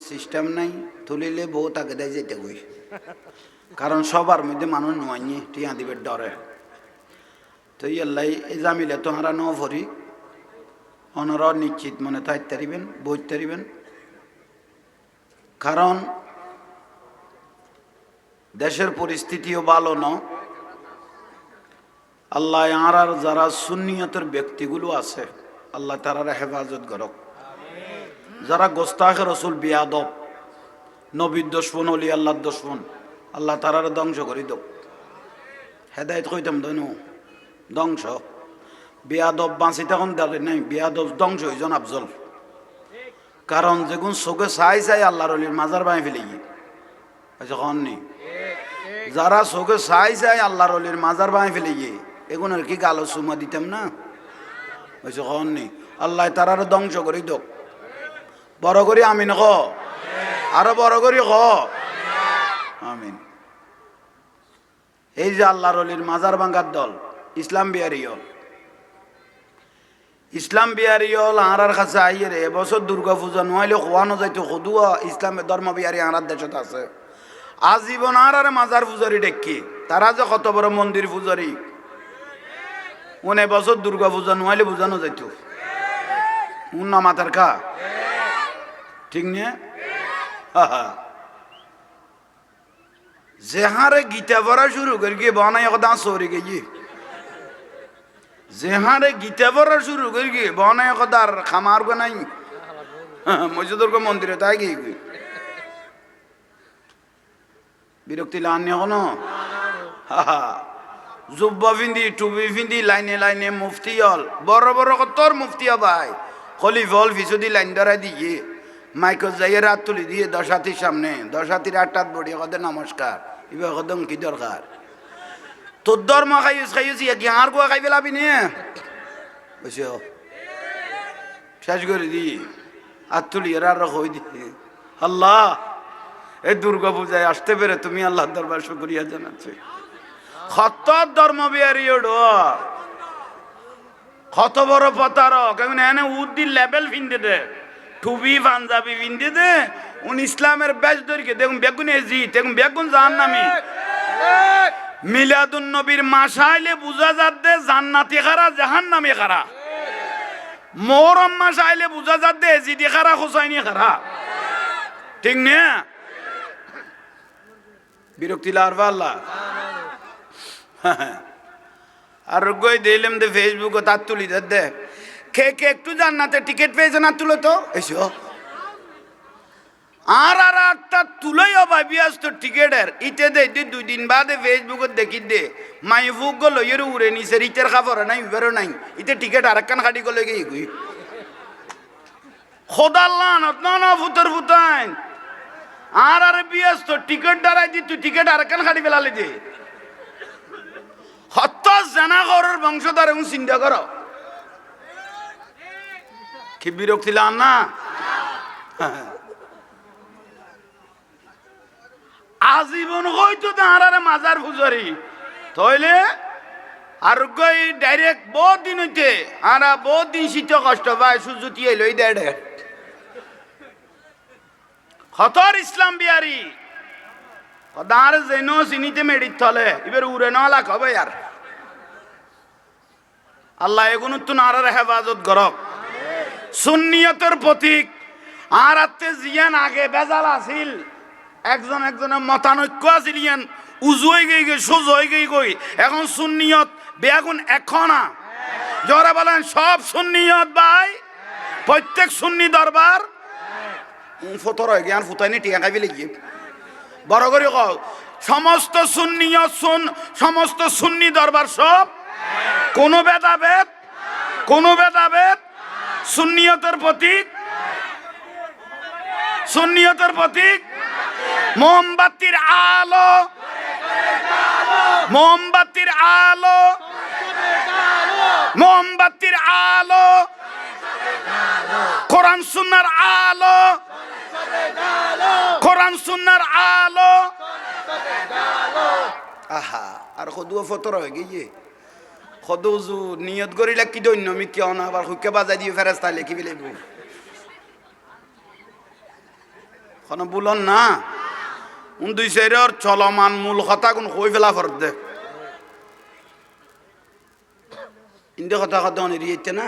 System নাই, তুলিলে বউ তাকে দেয় যেতে কই, কারণ সবার মধ্যে মানুষ নোয়াইনি টিয়া দিবের ডরে। তো ইয়াল্লাই এই জামিলে তোহারা ন ভরি অনর নিশ্চিত মনে থাকতে পারিবেন, বইতে পারিবেন। কারণ দেশের পরিস্থিতিও ভালো ন। আল্লাহ আর যারা সুন্নিয়তের ব্যক্তিগুলো আছে আল্লাহ তারা হেফাজত করক। যারা গোস্তাখে রসুল বিয়াদব, নবীর দুশমন, অলি আল্লাহর দুশমন, আল্লাহ তারারে ধ্বংস করে দোক। হেদায়ত কইতাম দনু ধ্বংস। বিয়াদব বাঁচি তখন দাঁড়িয়ে নাই, বিয়াদব ধ্বংস হইজন আফজল। কারণ যেগুন চোখে চাই চাই আল্লাহর অলির মাজার বাঁই ফেলে গিয়ে কন নি। যারা চোখে চাই চাই আল্লাহর অলির মাজার বাঁই ফেলে গিয়ে এগুনের কি গালো চুমা দিতাম না, কন নি। আল্লাহ তারারে ধ্বংস করে দোক। বড় করি আমিন ক, আরো বড় করি ক আমিন। এই যে আল্লাহর অলির মাজার ভাঙ্গার দল ইসলাম বিহারি হল, ইসলাম বিহারি হল আর কাছে আইয়ে রে এবছর দুর্গা পূজা নইলে খোয়ানো যাইতো সদুয়া ইসলাম ধর্ম বিহারি আর দেশত আছে। আজীবন আর মাজার পূজারি ডেকি তারা যে কত বড় মন্দির পূজারি, উন এবছর দুর্গা পূজা নইলে বুঝানো যাইতো উন না মাথার খা ঠিক নিয়ে। যেহারে গীতা পড়া শুরু করি গিয়ে বানাই কথা সরি গিয়ে, যেহারে গীতা পড়া শুরু করি গিয়ে বানাই কথা আর খামার গো নাই মসজিদুর্গ মন্দিরে তাই গিয়ে বিরক্তি লানি এখনো। জুব্বা ফিন্দি টুপি ফিন্দি লাইনে লাইনে মুফতি হল, বড় বড় কতর মুফতি ভাই খলিফ হল ফিসুদি লাইন ধরাই দিয়ে মাইকত যাইয়ে রাত তুলি দিয়ে দশাতির সামনে, দশাতির আটটাত বড়ি কদে নমস্কার এবার কদম কি দরকার তোর ধর্ম খাইস খাইছি কি আর গোয়া খাই পেলাবি নে বুঝছ শেষ করে দি আর তুলি আর হই দিয়ে। আল্লাহ এই দুর্গা পূজায় আসতে পেরে তুমি আল্লাহ দরবার শুকরিয়া জানাচ্ছি। কত ধর্ম বিহারি কত বড় প্রতারক, এখন এনে উদ্দি লেভেল ফিনতে দে টুবি পাঞ্জাবি ফিনতে দে উন ইসলামের বেশ ধরিকে দেখুন বেগুন এজিত দেখুন বেগুন জাহান্নামী। মিলাদুন নবীর মাসাইলে বুঝা যাচ্ছে জান্নাতি খারা জাহান্নামী খারা, মোহরম মাসাইলে বুঝা যাচ্ছে এজিদি খারা হুসাইনি খারা, ঠিক না? বিরক্তি লারবা আল্লাহ আর গই দিলাম দে ফেসবুকে তার তুলি দে কে কে একটু জান্নাতে টিকিট পেয়েছে না তুলো তো এসো আর আর আটটা তুলেও ভাবি আসতো টিকিটের ইতে দে 2 দিন বাদে ফেসবুকে দেখি দে মাইফুক গলো এর উড়ে নিছে রিতের খাবার নাই উবেরও নাই ইতে টিকিট আরেকখান খাটি গলে গিয়ে গুই খোদাল্লাহ না ফুতর ফুতাইন আর আর বিয়াস্ত টিকিট দাঁড়াই দি তুই টিকিট আরেকখান খাটি ফেলালি দে হত্য জানা ঘরের বংশধর এবং চিন্তা করো কি বিরক্তি লান না। আজীবন হয়তো তাহারে মাজার পূজারি তইলে আর গই ডাইরেক্ট বহুত দিন হইতে আর বহুত দিন শীত কষ্ট পায় সুজুতি লই দেয় খতর ইসলাম বিহারি দাঁড় যেন চিনিতে মেডিত থলে এবার উড়ে নলা কবে আর আল্লাহ এগুলো তো আর হেফাজত করক। সুন্নিয়তের প্রতীক আর আত্মে জিয়ান আগে বেজাল আছিল একজন একজনের মতানৈক্য আছিল ইয়ান উজু হয়ে গই সোজ হয়ে গই এখন সুন্নিয়ত বেগুন এখন যারা বলেন সব সুন্নিয়ত ভাই প্রত্যেক সুন্নি দরবার ফতর হয়ে জ্ঞান ফুটাইনি টিকা খাইবে লিখি বড় করে কও সমস্ত সুন্নিয়ত সমস্ত সুন্নি দরবার সব কোনো ভেদাভেদ সুন্নিয়তের প্রতীক মোমবাতির আলো কোরআন সুন্নাহর আলো আহা আর কদুয়া ফতর হয়ে গিয়ে কদুজু নিয়ত করিলে কি দৈন্য মি কেউ না আবার হুকে বাজাই দিয়ে ফেরেস্তা লিখি ফেলিব কোনো বুলন না দুই সাইডের চলমান মূল কথা কোন কই ফেলা ফর দে ইন্দে কথা কথা অনেরিয়েছে না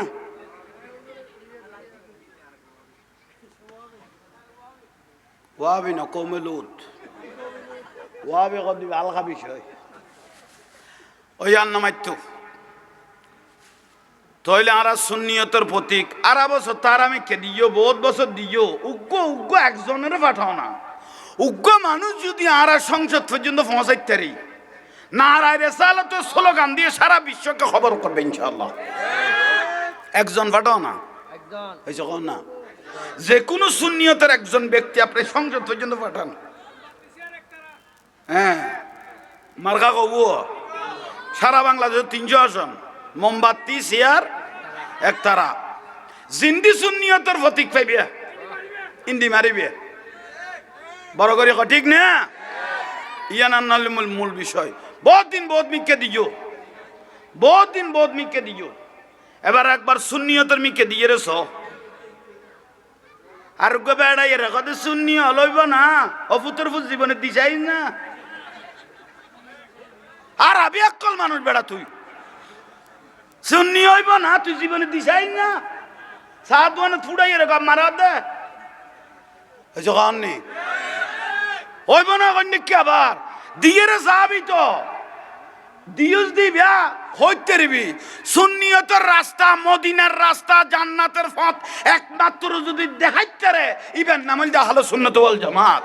ওয়াবি না কমে লুত ওয়াবি কদি আলগা বিষয় ওই আর নামাইতো তাহলে আর সুন্নিয়তের প্রতীক আর বছর তার আমি কে দিও বহুত বছর দিও উগ্র একজনের পাঠাও না উগ্র মানুষ যদি আর সংসদ পর্যন্ত পৌঁছাইতে পারি নারায় রেসালাত স্লোগান দিয়ে সারা বিশ্বকে খবর করবে ইনশাআল্লাহ একজন পাঠাও না হয়েছে না যে কোনো সুন্নিয়তের একজন ব্যক্তি আপনি সংসদ পর্যন্ত পাঠান হ্যাঁ মার্কা কব সারা বাংলাদেশ 300 আসন মোমবাতি চেয়ার একতারা জিন্দি সুন্নিয়তের প্রতীক পাইবে ইন্দি মারিবে বড় করে ঠিক না ইয়ান মূল বিষয় বহুত দিন বহুত মিকে দিও বহুত দিন বহুত মিকে দিও এবার একবার সুন্নিয়তের মিকে দিয়ে রেছ আর বেড়াই রেখে সুন্নি হলইব না অপুতর ফুল জীবনে দিছাই না আর আবি একল মানুষ বেড়া তুই সুন্নি হইব না তুই জীবনে দিছাই না সাত মানে ফুড়াই এরকম মারা দে জগাননি হইব না কন্যা আবার দিয়ে রে সাহাবি তো দিউস দিবিয়া হইতে রবি সুন্নিয়তের রাস্তা মদিনার রাস্তা জান্নাতের পথ একমাত্র যদি দেখাইতে রে ইবেন নামল দা হলো সুন্নাত ওয়াল জামাত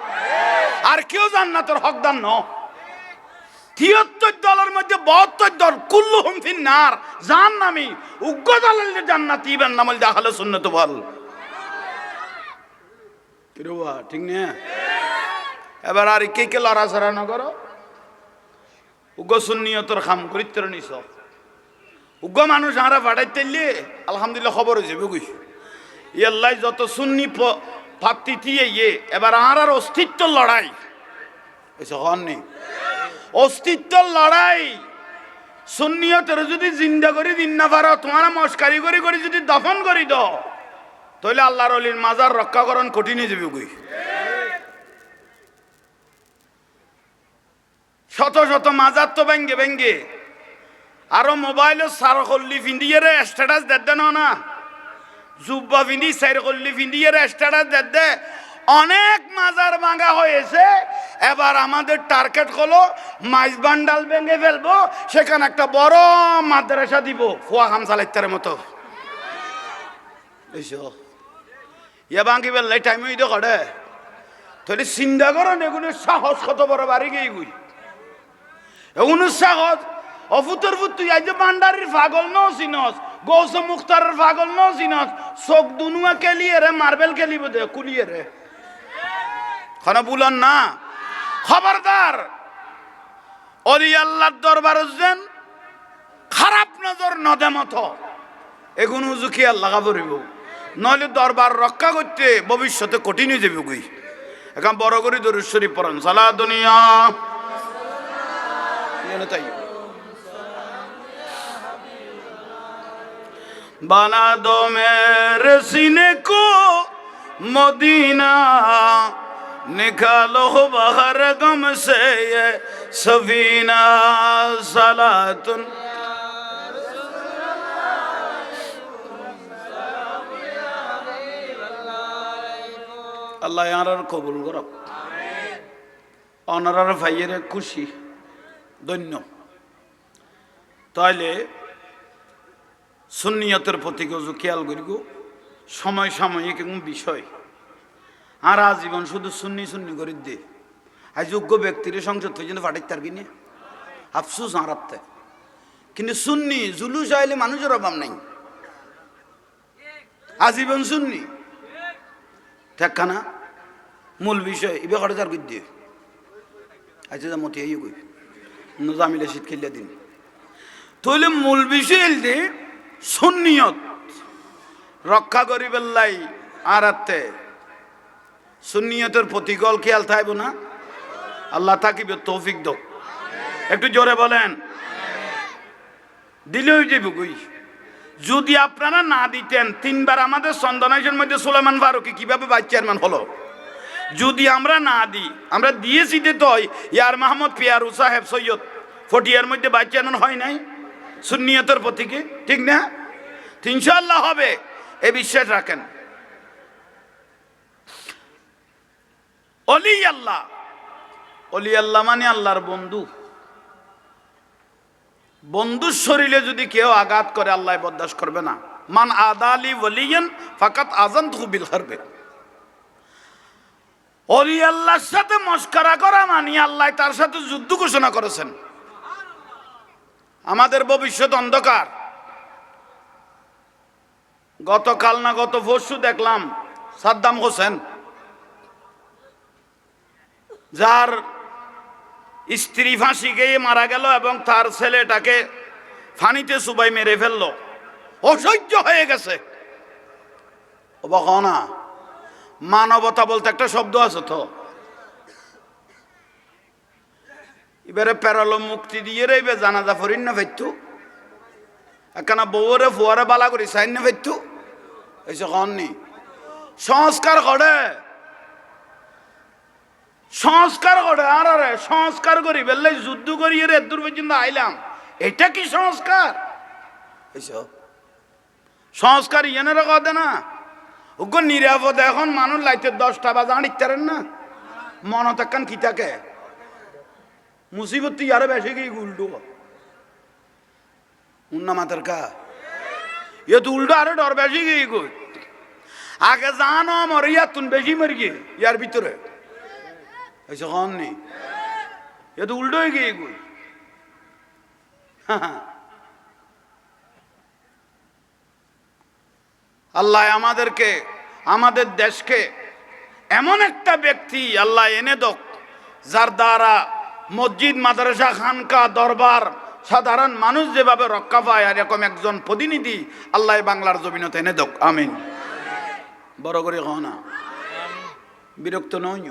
আর কেউ জান্নাতের হকদার ন 73 দলের মধ্যে 72 দল কুল্লুহুম ফিন্নার জাহান্নামী উগ্র দলের জান্নাতি ইবেন নামল দা হলো সুন্নাত ওয়াল কিরবা ঠিক না এবার আর কে লড়াছড়া না করো উগ্র সুন্নিয়তর খাম করিত্তর নিছ উগ্র মানুষ আরা পাঠাইতে আলহামদুলিল্লাহ খবর হয়েছে বুঝি ইয়াল্লাই যত সুন্নি পাত্তি দিয়ে এবার আর অস্তিত্ব লড়াই এসে হননি অস্তিত্ব লড়াই সুন্নিয়তের যদি জিন্দা করে দিন না পারো তোমার মস্কারি করে করে যদি দফন করি দাও তাহলে আল্লাহর অলির মাজার রক্ষাকরণ কঠিন হয়ে যাবে বুঝি শত শত মাজার তো ভেঙ্গে ভেঙ্গে আরো মোবাইলে সার কল্লি ফিন্দিয়ে স্ট্যাটাস দেন না জুব্বা ফিন্দি সাইর কল্লি ফিন্দিয়ে স্ট্যাটাস দে অনেক মাজার ভাঙা হয়েছে এবার আমাদের টার্গেট হলো মাইজ বান্ডাল ভেঙে ফেলবো সেখানে একটা বড় মাদ্রাসা দিব ফুয়া খাম চালাইতার মতো এইসো ইয়া ভাঙি ফেললে টাইম হইতে করে তাহলে চিন্তা করেন এগুলো সাহস কত বড় বাড়ি গিয়ে গুই এগুলো সাহস অফুতর ফুত তুই আজ বান্ডারির পাগল ন চিনস গৌস মুখতারের পাগল ন চিনস চোখ দুনুয়া কেলিয়ে রে মার্বেল খেলিব দে কুলিয়ে রে খানা বুলন না খবরদার অলি আল্লাহর দরবার যেন খারাপ নজর নদেমত এগুলো জুখি আল্লাহ পড়িব নইলে দরবার রক্ষা করতে ভবিষ্যতে কঠিন হয়ে যাবে গুই এখন বড় করে দরুদ শরীফ পড়েন সালা দুনিয়া তাই बना दो मेरे सीने को मदीना निकालो बाहर गम से ये सफीना सलातुन আল্লাহ আর কবুল করো অনারার ভাইয়ের খুশি ধন্য তাইলে সুন্নিয়তের প্রতি খেয়াল করিব সময় সাময়িক এবং বিষয় আর আজীবন শুধু সুন্নি সুন্নি করে দে আজ যোগ্য ব্যক্তির সংসদ পর্যন্ত পাঠাইতে পারবি না আফসুস হারাতে কিন্তু সুন্নি জুলুস আইলে মানুষের অভাব নাই আজীবন সুন্নি ঠিকানা মূল বিষয় এবার কটা যার দিয়ে আচ্ছা যা মতি এই কই জামিলে শীত খেলিয়া দিন তাহলে মূল বিষয় দে সুন্নিয়ত রক্ষা করিবার লাই আর সুন্নিয়তের প্রতিকল খেয়াল থাকব না আল্লাহ থাকিবে তৌফিক দোক একটু জোরে বলেন দিলেও যাবে কই যদি আপনারা না দিতেন তিনবার আমাদের চন্দনাইশের মধ্যে সুলেমান ফারুকি কিভাবে ভাইস চেয়ারম্যান হলো যদি আমরা না দিই, আমরা দিয়েছি তো ইয়ার মাহমুদ পিয়ারু সাহেব সৈয়দ ফটিয়ার মধ্যে বাচ্চানো হয় নাই সুন্নিয়তের প্রতীকে, ঠিক না? তো ইনশাআল্লাহ হবে, এ বিশ্বাস রাখেন। অলি আল্লাহ, অলি আল্লাহ মানে আল্লাহর বন্ধু। বন্ধুর শরীরে যদি কেউ আঘাত করে আল্লাহ বরদাস্ত করবে না। মান আদালি ওয়ালিয়ান ফাকাত আযানতুহু বিল হারবে। অলি আল্লাহর সাথে মশকরা করা মানে আল্লাহ তার সাথে যুদ্ধ ঘোষণা করেছেন। আমাদের ভবিষ্যৎ অন্ধকার। গতকাল না গত পরশু দেখলাম সাদ্দাম হোসেন, যার স্ত্রী ফাঁসি গিয়ে মারা গেল এবং তার ছেলেটাকে ফানিতে চুবাই মেরে ফেললো, অসহ্য হয়ে গেছে। না, মানবতা বলতে একটা শব্দ আছে তো। এবারে পেরালো মুক্তি দিয়ে রে জানাজা ফরিন না ফেরতু, একখানা বউরে ফুয়ারে বালা করি সাইন না ফেরতু, এসে কননি সংস্কার করে, সংস্কার করে। আর আরে সংস্কার করি বললে যুদ্ধ করি রে দূর পর্যন্ত আইলাম, এটা কি সংস্কার? এইসব সংস্কার ইয়েনের কথা না। ওগো নিরাপদ এখন মানুষ লাইতে 10টা বাজে আনিতারেন না, মনত একখান কি থাকে মুসিবত আরো বেশি গিয়ে উল্টো উন্না মাতার কা ইয়ে তো উল্টো আরো ডর বেশি গিয়ে গই আগে জানো মর ইয়া তুন বেশি মরি গিয়ে ইয়ার ভিতরে এসে কম নেই, এ তো উল্টো হয়ে গিয়ে গই। আল্লাহ আমাদেরকে, আমাদের দেশকে এমন একটা ব্যক্তি আল্লাহ এনে দোক, যার দ্বারা মসজিদ, মাদ্রাসা, খানকা, দরবার, সাধারণ মানুষ যেভাবে রক্ষা পায়, আর এরকম একজন প্রতিনিধি আল্লাহ বাংলার জমিনতে এনে দোক। আমিন। বড় করে কহ না, বিরক্ত নই।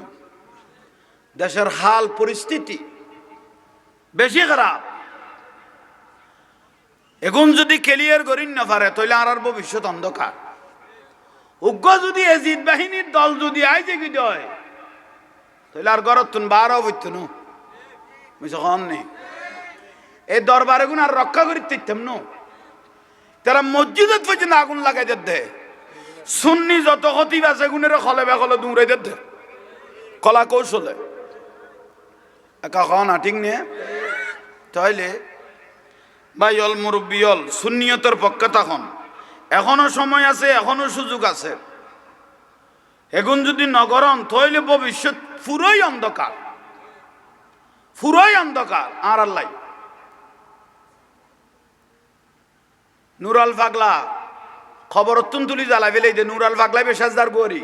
দেশের হাল পরিস্থিতি বেশি খারাপ। এখন যদি ক্লিয়ার করিন না পারে তাহলে আর ভবিষ্যৎ অন্ধকার। উগ্র যদি এজিদ বাহিনীর দল যদি আইজে কি হয় তাহলে আর গরত তুন বারো বইত নো কম নেই। এই দরবারে গুণ আর রক্ষা করি তিতাম নো, তারা মসজিদত পর্যন্ত আগুন লাগাই দে, সুন্নি যত খতিব আছে গুণের খলে বেখলে দৌড়াই দে কলা কৌশলে একা খাওয়া না, ঠিক নে? তাইলে ভাই অল মুরব্বী অল সুন্নিয়তের পক্ষে তখন এখনো সময় আছে, এখনো সুযোগ আছে। এখন যদি নগরণ তৈলে ভবিষ্যৎ পুরোই অন্ধকার, পুরোই অন্ধকার। আর আল্লাহ নুরাল পাগলা খবর তুলি জ্বালা ফেলে দে, নুরাল পাগলাই বেশাজদার বরি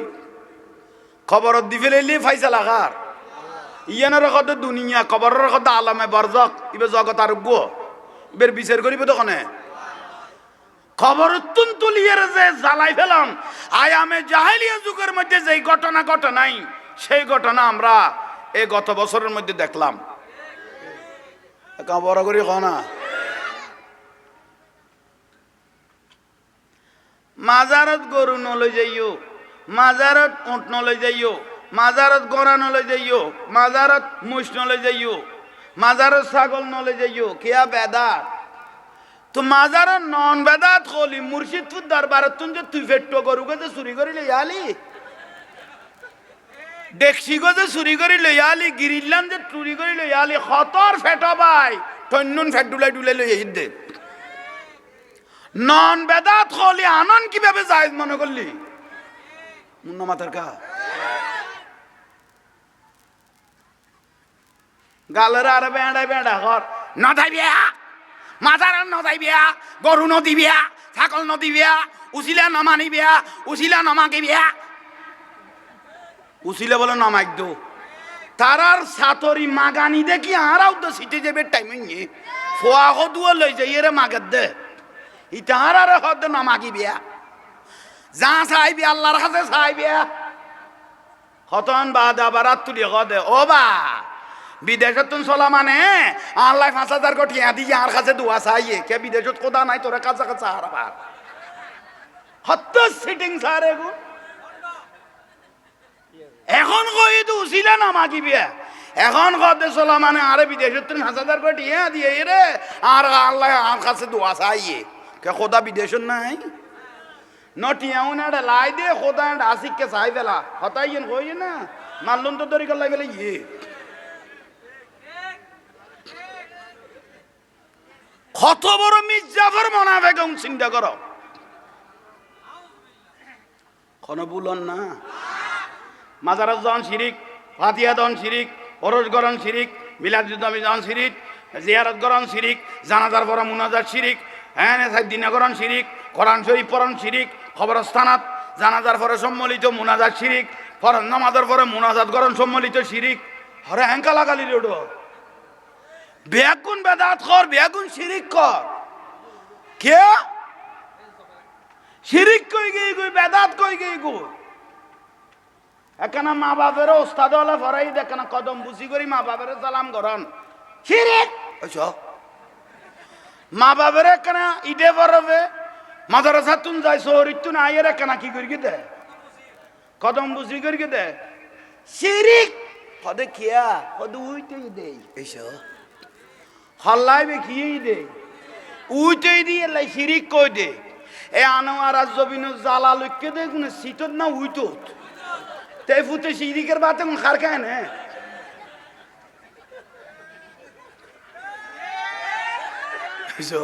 খবর দি ফেলে ফাইসা লাগার ইয়ানের কথা দুনিয়া, খবরের কথা আলামে বরজক, ইবে জগৎ আর গো ইবের বিচার করিবে তখন খবর তুলিয়ার যে জ্বালাই ফেলাম আয়ামে জাহেলিয়া যুগের মধ্যে যেই ঘটনা ঘটে নাই সেই ঘটনা আমরা এই গত বছরের মধ্যে দেখলাম। বড় করি না, মাজারত গরু নলৈ যাইও, মাজারত উঁট নলৈ যাইও, মাজারত গড়া নলৈ যাইও, মাজারত মুষ নলৈ যাইও, মাজারত ছাগল নলৈ যাইও, কেয়া বেদাত তো মাজারত নন বেদাত কলি মুর্শিদপুর দরবারত তুন যে তুই ফেট্টো গরু গজে চুরি করি লইয়ালি, দেখছি গজে চুরি করি লইয়ালি, গিরিল্লাম যে চুরি করি লইয়ালি, খতর ফেটো ভাই টন্নুন ফেট ডুলাই ডুলাই লই দে। নন বেদাত কলি আনন কিভাবে জায়েজ মনে করলি মুন্না মাথার কা গালের আর বেড়া বেড়া ঘর নদাই বিয়া, মাজার নদাই বিয়া, গরু নদী বিয়া, ছাগল নদী বিয়া, উচিলা নমানি বিয়া, উচিলা নমাকে বিয়া, উচিলে বলে নমাক দো তারার সাতরি মাগানি দেখি আরাও তো সিটে যাবে টাইম নিয়ে ফোয়া দুয়া লই যাই এরে মাগের দে ইটার আর হদ নমাকি বিয়া, যা চাইবি আল্লাহর কাছে চাইবিয়া হতন বাদ আবার তুলি দে ও বা বিদেশত তুন চলা মানে আল্লাহ 5,000 কোটি দিয়ে আর কাছে দোয়া চাইয়ে কে বিদেশত কোদা নাই তোরা কাছে কাছে আর আবার হত সিটিং সারে গো এখন কই তো উছিলা না মাগিবে এখন কদে চলা মানে আরে বিদেশের তুমি 1000 কোটি দিয়ে রে আর আল্লাহ আর কাছে দোয়া চাইয়ে কে খোদা বিদেশের নাই নটিয়াও না লাই দে খোদা আসিককে চাই ফেলা হতাইয়েন কই না মাল্লন তো দরি গলাই ফেলে ইয়ে কত বড় মির্জাফর মোনাফেক চিন্তা করো কোনো বুলন না মাজারত জন শিরিক ফাতিহা দন শিরিক ওরস গরণ শিরিক মিলাদুদ্দামি জন শিরিক জিয়ারত গরণ শিরিক জানাজার পর মুনাজাত শিরিক হ্যাঁ দিনগরণ শিরিক কোরআন শরীফ পড়ন শিরিক খবরস্থানাত জানাজার পরে সম্মিলিত মুনাজাত শিরিক ফরজ নামাজের পরে মুনাজাত গরণ সম্মিলিত শিরিক হরে হ্যাঙ্কা লাগালি রেডো বেগুন বেদাত কর বেগুন শিরিক কর কে শিরিক কই গই গই বেদাত কই গই গো এখানে মা বাপের ওস্তাদ হলে ফরাই দেখেন কদম বুঝি করি মা বাপের সালাম করন শিরিক মা বাপের এখানে ইডে পড়বে মাদ্রাসা তুন যায় শহরিত তুন আইয়ের এখানে কি করি দে কদম বুঝি করি দে শিরিক হদে কিয়া হদে উইতেই দেই এসো হল্লাই বে কিয়েই দে উইতেই দিয়ে লাই শিরিক কই দে এ আনোয়ার আজবিনু জালা লইকে দে কোন সিটত না উইতত তাই ফুটে শিরিকের বাতে কোন খার খায় না এসো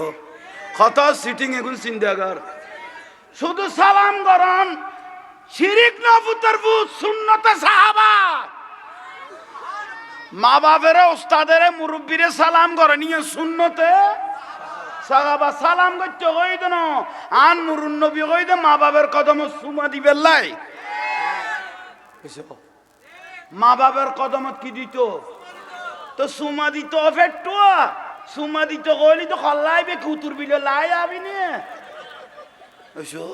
কত সিটিং এখন চিন্তা কর শুধু সালাম করন শিরিক না ফুটার ফুট সুন্নতে সাহাবা মা বাপের ওস্তাদের মুরব্বীরে সালাম করে নিয়ে সুন্নতে সাহাবা সালাম করতে কই দেন আন নুরুন নবী কই দে মা বাপের কদম সুমা দিবেন লাই মা বাপের কদমত কি দিত তো সুমা দিত ফেটুয়া সুমা দিত কইলি তো খল্লাইবে কুতুর বিলে লাই আবি নে এসো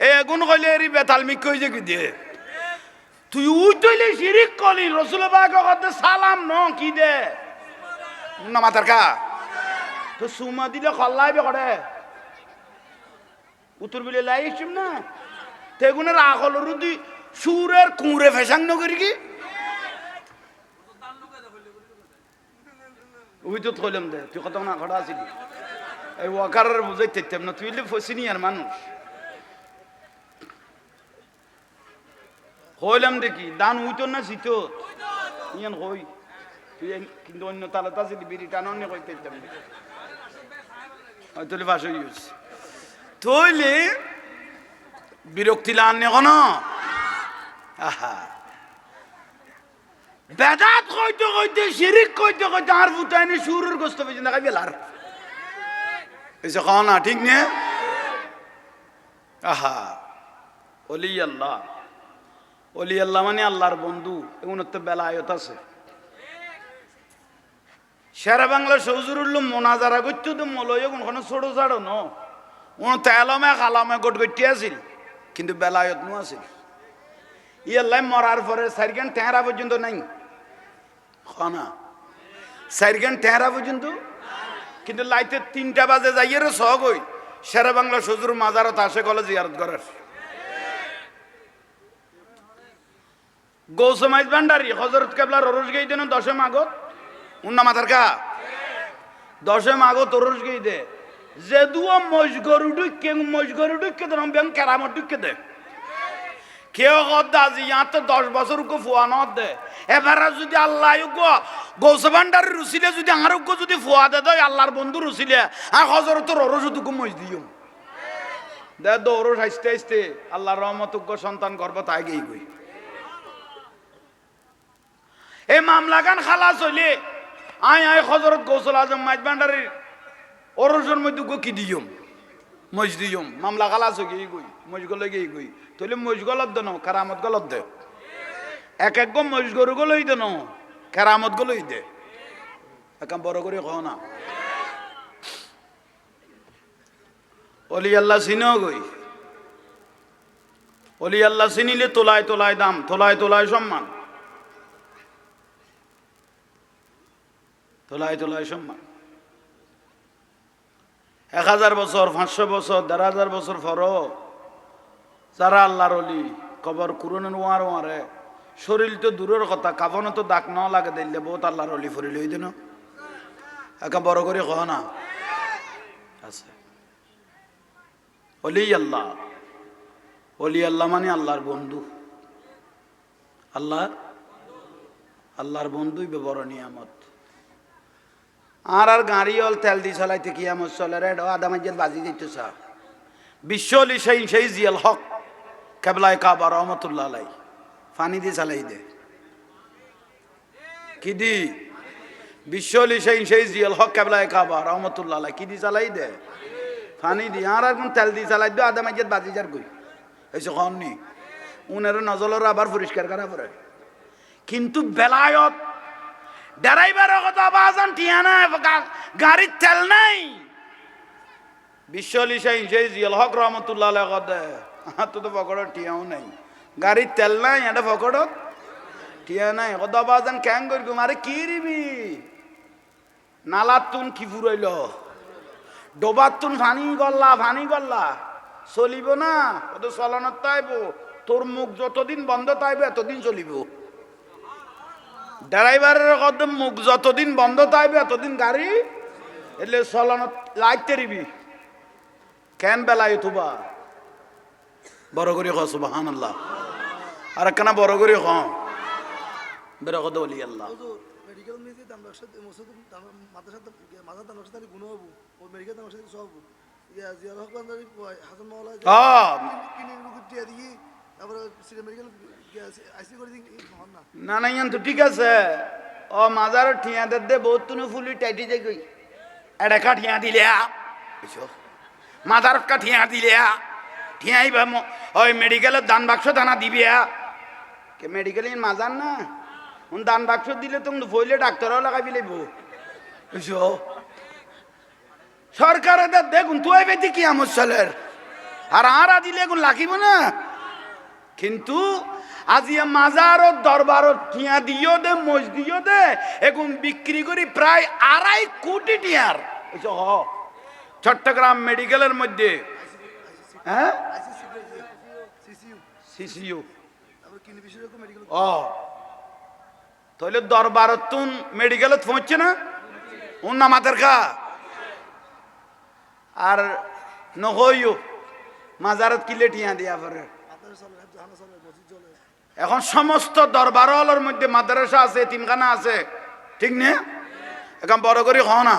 এ গুণ কইলে এরি বেতালমি কই যে কি দে তুই উঠইলে শিরিক কলি রাসূল পাক কত সালাম ন কি দে না মাতার কা তো সুমা দিলে খল্লাইবে করে উতুর বিলে লাই ইসম না তেগুনের আগল রুদি সুরের কুঁড়ে ফেসাং নগরি কি ওই তো কইলাম দে তুই কত না ঘটা আছিলি এই ওয়াকারের বুঝাইতে না তুই সিনিয়র মানুষ কইলাম দেখি দান উইতো না জিত ইয়ান কই তুই কিন্তু অন্য তালাত আছিলি বিড়ি টান কইতে হয়তো ভাষা ইউজ তৈলে বিরক্তি লান কোন আহা বেদাত কইতে কইতে শিরিক কইতে কইতে আর ফুটাইনি সুরের গোস্ত বেজে না বেলার এসে খাও না ঠিক নে আহা ওলি আল্লাহ মানে আল্লাহর বন্ধু এগুলোর তো বেলায়ত আছে সেরা বাংলা সৌজুরুল্লু মোনাজারা করতে তো মলয় কোনো ছোট ছাড়ো ন ওনো তেলমে খালামে গোট গটি আছিল কিন্তু বেলায়ত নো আছিল ইয়াল্লাই মরার পরে 4 ঘন্টা টেরা পর্যন্ত নাই খানা 4 ঘন্টা টেরা পর্যন্ত কিন্তু লাইতে 3টা বাজে যাইয়ের সহ গই সেরা বাংলা সজুর মাজারত আসে গলে জিয়ারত করার গৌসমাইজ ভান্ডারি হযরত কেবলার ওরস গই দেন 10 মাগত উন্না মাথার কা 10 মাগত ওরস গই দে যে দুয়া মজগরু ঢুকে দেন বেম কেরামত ঢুকে দে কেউ দাজি তো 10 বছর ফুয়ানো দে এবারে যদি আল্লাহ গৌস ভান্ডারের রুসিলে যদি আর যদি ফুয়া দে দেয় আল্লাহর বন্ধু রুসিলে আর হযরতের ওরস দুকু মজ দিও দে দৌড় হাসতে হাসতে আল্লাহর রহমত সন্তান গর্ভ তাই গই গই এই মামলা গান খালাস হইলে আয় হযরত গৌসুল আজম মাইজ ভান্ডারের ওরসের মধ্যে কি দিয়ম মজ দিয়ম মামলা খালাস হয়ে গই গই মজ গলে গই গই তাহলে মজ গলত দেন কারামত গলত দে এক এক মজ গরু গলই দেন কারামত গলই দে একাম বড় করে কও না অলি আল্লাহ চিনো গই অলি আল্লাহ চিনিলে তোলায় তোলায় দাম তোলায় তোলায় সম্মান তোলায় তোলায় সম্মান 1000 বছর 500 বছর 1500 বছর পর যারা আল্লাহর অলি কবর কুরনের ওয়ারে শরীর তো দূরের কথা, কাফনও তো দাগ ন লাগে দিলে বহুত আল্লাহর অলি ফরিল হই দিন একা বড় করে কহ না আছে অলি আল্লাহ। অলি আল্লাহ মানে আল্লাহর বন্ধু, আল্লাহর বন্ধুই বড় নিয়ামত। আর গাড়ি অল তেল দিয়ে চালাইতে কিয়ামত চলে রে আদা মাইজের বাজি দিতে চা। বিশ্ব অলি সেই জিয়াল হক কেবলায় কাবা রহমতুল্লাহ আলাই ফানি দিয়ে চালাই দে কি দি। বিশ্ব অলি সেই জিয়াল হক কেবলায় কাবা রহমতুল্লাহ আলাই কি দি চালাই দে ফানি দি। আর কোন তেল দিয়ে চালাই দে আদা মাইজের বাজি যার কই এসে কননি উনার নজলের আবার পরিষ্কার করা পড়ে। কিন্তু বেলায়ত ড্রাইভারের কথা বাজান টিয়া নাই, গাড়ির তেল নাই। বিশ্ব অলি সেই জিয়াল হক রহমতুল্লাহ আলাই কথা তো পকড়ত টিয়াও নাই, গাড়ির তেল নাই, এটা পকড়ত টিয়া নাই। কথা বাজান ক্যাং করি আরে কি রিবি নালার তুন কি ফুরাইল, ডোবার তুন ফানি গল্লা চলিব না, কত চলনত তাইব। তোর মুখ যতদিন বন্ধ তাইব এতদিন চলিব। ড্রাইভারের কত মুখ যতদিন বন্ধ তাইবে এতদিন গাড়ি এলে চলনত লাইতে রিবি কেন বেলায় তুবা বড় করে খ সুবহানাল্লাহ। আর একখানা বড় করে খ বের কত বলি আল্লাহ। মেডিকেল মিউজিক দাম রাখছে মসজিদ মাদ্রাসা মাদ্রাসা দাম রাখছে গুণ হবো ও মেডিকেল দাম রাখছে সব ইয়া জিয়াল হক বান্দারি হাসান মাওলা কিনি রুগী টিয়া দি তারপরে সিটি মেডিকেল আইসি করে দিই না না ইয়ান তো ঠিক আছে। ও মাজার ঠিয়া দে বহুত তুনু ফুলি টাইটি যাই গই এড়ে কা ঠিয়া দিলে বুঝছো মাজার কা ঠিয়া দিলে ঠিয়াই বা ওই মেডিকেলের দান বাক্স দানা দিবি কে মেডিকেল মাজার না উন দান বাক্স দিলে তুমি ফইলে ডাক্তারও লাগাবি লাইব বুঝছো। সরকারে দেখুন তুই বেতি কি আমার চলের আর দিলে এখন লাগিব না। কিন্তু আজিয়া মাজারত দরবারত টিয়া দিও দে মজ দিও দে এখন বিক্রি করি প্রায় 2.5 কোটি টিয়ার। চট্টগ্রাম মেডিকেলের মধ্যে হ্যাঁ সিসিইউ ও তাহলে দরবারত তুন মেডিকেলত পৌঁছছে না উন নামাতের খা আর নহইও মাজারত কিলে টিয়া দিয়া পরে। এখন সমস্ত দরবার হলের মধ্যে মাদ্রাসা আছে, তিনখানা আছে, ঠিক না? এখন বড় করে খ না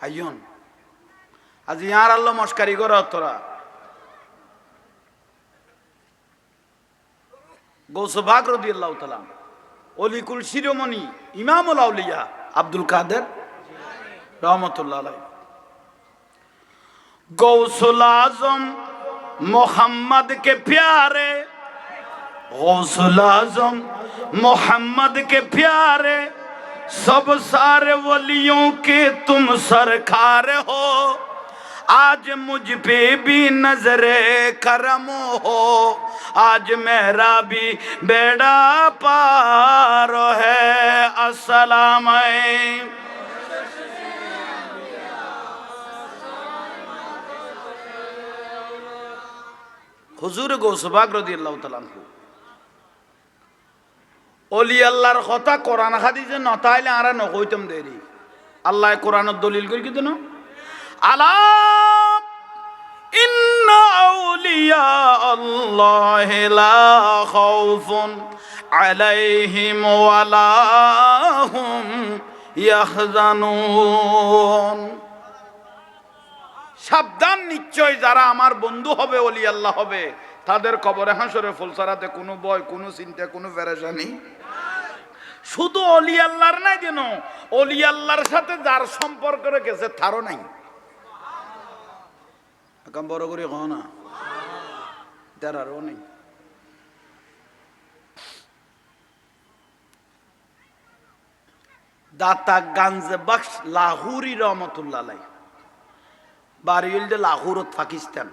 আইন আজ ইয়ার আল্লাহ মস্কারি কর তোরা। গৌসবাগ রাদিয়াল্লাহু তাআলা অলিকুল শিরোমণি ইমামুল আউলিয়া আব্দুল কাদের রহমতুল্লাহ আলাইহি গৌসুল আজম मोहम्मद के प्यारे गौसुल आज़म मोहम्मद के प्यारे सब सारे वलियों के तुम सरकार हो आज मुझ पे भी नजरे करम हो आज मेरा भी बेड़ा पार है अस्सलाम হুজুর গৌসবাগ রাদিয়াল্লাহু তাআলা আনহু ওলি আল্লাহর কথা কোরআন হাদিসে নতাইলে আর নকইতম দেরি। আল্লাহ কোরআনের দলিল করি কি দেন আলা ইন্না আউলিয়া আল্লাহ লা খাউফুন আলাইহিম ওয়া লা হুম ইয়াহজানুন। সাবধান, নিশ্চয় যারা আমার বন্ধু হবে ওলি আল্লাহ হবে তাদের কবরে হাসরে ফুলসারাতে কোনো ভয় কোনো চিন্তা কোনো পেরেশানি। শুধু ওলি আল্লাহর নাই যেন ওলি আল্লাহর সাথে যার সম্পর্ক রেখেছে তারও নাই। এখন বড় করে কহ না তারও নেই। দাতা গাঞ্জে বখশ লাহুরি রহমতুল্লাহ আলাইহি বাড়ি হইলে লাহোরত পাকিস্তান।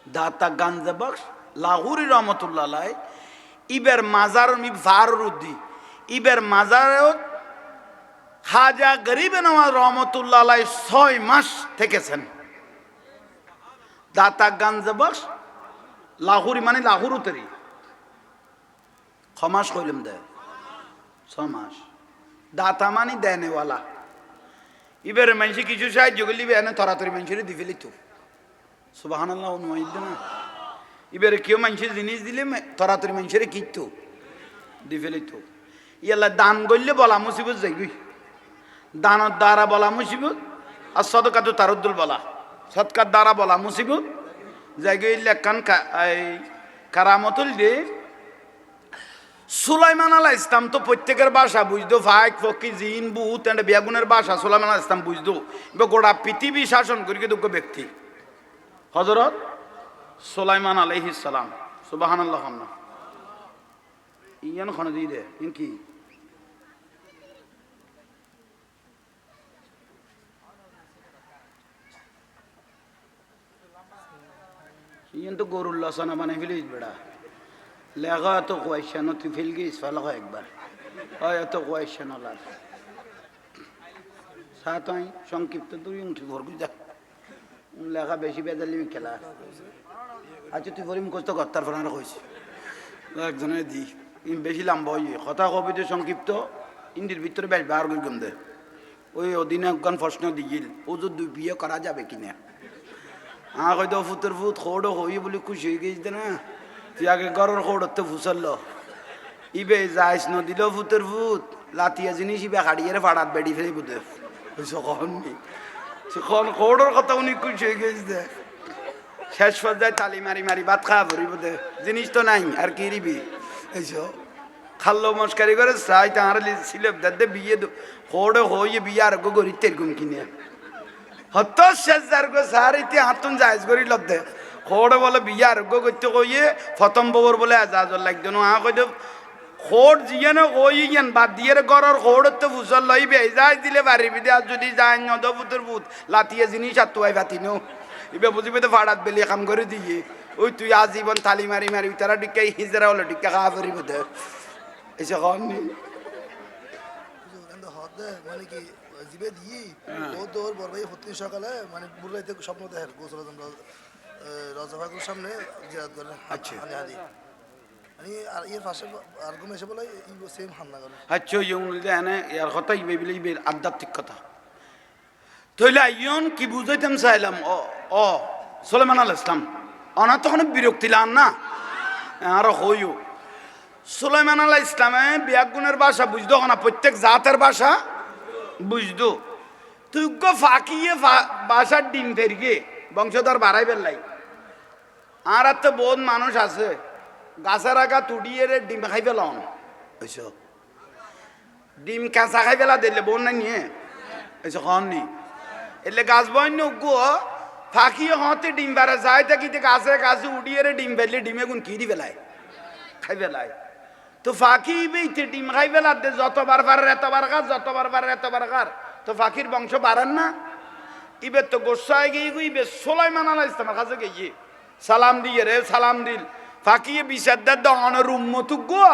দাতা গাঞ্জে বখশ লাহুরি রহমতুল্লাহ আলাইহি ইবের মাজার মি ফারুদ্দি ইবের মাজারেও খাজা গরিবে নওয়াজ রহমতুল্লাহ আলাইহি 6 মাস থেকেছেন। দাতা গাঞ্জে বখশ লাহুরি মানে লাহুরুতেরই মাস কইলাম দে 6 মাস দাতা মানি দেনেওয়ালা এবারে মানুষ কিছু সাহায্য করলি এনে তরাতরি মানুষের দি ফেলি তো সুবহানাল্লাহ অনুমাইদ না এবারে কেউ মানুষের জিনিস দিলে তরাতরি মানুষের কিতো দি ফেলি তো ইয়াল্লা দান করলে বলা মুসিবত যাইগই দানের দ্বারা বলা মুসিবত আর সদকা তো তারুদ্দুল বলা সৎকার দ্বারা বলা মুসিবত যাইগই লেখান কারামতুল দিয়ে সুলাইমান আলাইহিস সালাম তো প্রত্যেকের ভাষা বুঝতো ফাইক ফকি জিন বুত এন্ড বেগুনের ভাষা সুলাইমান আলাইহিস সালাম বুঝতো গোটা পৃথিবী শাসন করি দুঃখ ব্যক্তি হযরত সুলাইমান আলাইহিস সালাম সুবহানাল্লাহ ইয়ান খানা দিয়ে দে কি ইয়ান তো গরুর লসানা বানাই ফেলিস বেড়া লেখা তো কোয়েশন তুই ফেল গিয়েছ ফেলা একবার হয় এত কোয়েশন হলার সাত সংক্ষিপ্ত তুই উঠি ভরগুই যা লেখা বেশি বেদালি খেলা আচ্ছা তুই ভরি মুখস্থ কর্তার ফোনার কইস একজনে দি বেশি লম্বা হই কথা কবি তো সংক্ষিপ্ত ইন্ডির ভিতরে বেশ বার করে গম দে ওই অধীনে একজন প্রশ্ন দিল ও যদি বিয়ে করা যাবে কিনা হয়তো ফুতের ফুত খৌড়ো হই বলে খুশি হয়ে গেছে না তুই আগে গরর খৌড়তে ফুসল ইবে যাইস নদিল ফুতের ফুত লাতিয়া জিনিস ইবে হাড়িয়ে ফাড়াত বেড়ি ফেলে বুঝে কখন নি খৌড়োর কথা উনি খুশি হয়ে গেছে দে শেষ পর্যায়ে তালি মারি মারি ভাত খাওয়া ভরিব দে জিনিস তো নাই আর কি রিবি এইসব খাল্লো মস্কারি করে চাই তাঁর সিলেপ দে বিয়ে খৌড়ো হইয়ে বিয়ে আর গরি তেরকম কিনে হত শেষ যার গো সারিতে হাতুন যাইজ করি লদ্দে খোড় বলে বিয়ে আরোগ্য করতে কইয়ে প্রথম ববর বলে আজাজর লাগতো না কইতে খোড় জিয়ে না কই ইয়ান বাদ দিয়ে গরর খোড় তো ফুসল লইবে যাই দিলে বাড়ি বিদে আর যদি যায় নদ পুতুর পুত লাতিয়ে জিনিস আর তুই বাতি নো ইবে বুঝিবে তো ফাড়াত বেলিয়ে কাম করে দিয়ে ওই তুই আজীবন তালি মারি মারি তারা ডিক্কা হিজরা হলো ডিক্কা খাওয়া করি বোধ এসে খাওয়ান নি মানে কি জিবে দিয়ে ও তোর বড় ভাই হতে সকালে মানে বুড়াইতে স্বপ্ন দেখে গোসল রাজা ভাগুর সামনে জিয়ারত করে আচ্ছা আলি মানে আর এর পাশে আর কোন এসে বলে এই সেম হান্না করে আচ্ছা ইয়ং জানে ইয়ার কথা ইবে বিলে ইবে আধ্যাত্মিক কথা তইলে ইয়ন কি বুঝাইতাম চাইলাম ও সুলাইমান আলাইহিস সালাম অনা তখন বিরক্তি লান না আর হইও সুলাইমান আলাইহিস সালামে বিয়াগুনের ভাষা বুঝতো না প্রত্যেক জাতের ভাষা বুঝতো তুই গো ফাঁকিয়ে ভাষার ডিম ফেরগে বংশধর বাড়াই বেলাই আর তো বহুত মানুষ আছে গাছের আগা তুড়িয়ে ডিম খাই পেলাম ওইসব ডিম কাঁচা খাই পেলা দিলে বোন না নিয়ে এইসব খাওয়ান নি এলে গাছ বন্য গো ফাঁকিয়ে হতে ডিম বাড়া যায় তা কিন্তু গাছে গাছে উড়িয়ে ডিম ফেললে ডিমে গুণ কি দি পেলায় খাই পেলায় তো ফাঁকি বেইতে ডিম খাই পেলা দে যতবার পারে এতবার গাছ যতবার পারে এতবার গার তো ফাঁকির বংশ বাড়ান না ইবে তো গোসায় গিয়ে ইবে সুলাইমান আলাইহিস সালামের কাছে গিয়ে সালাম দিয়ে রে সালাম দিল ফাঁকিয়ে বিষাদার অনের উম্মত গো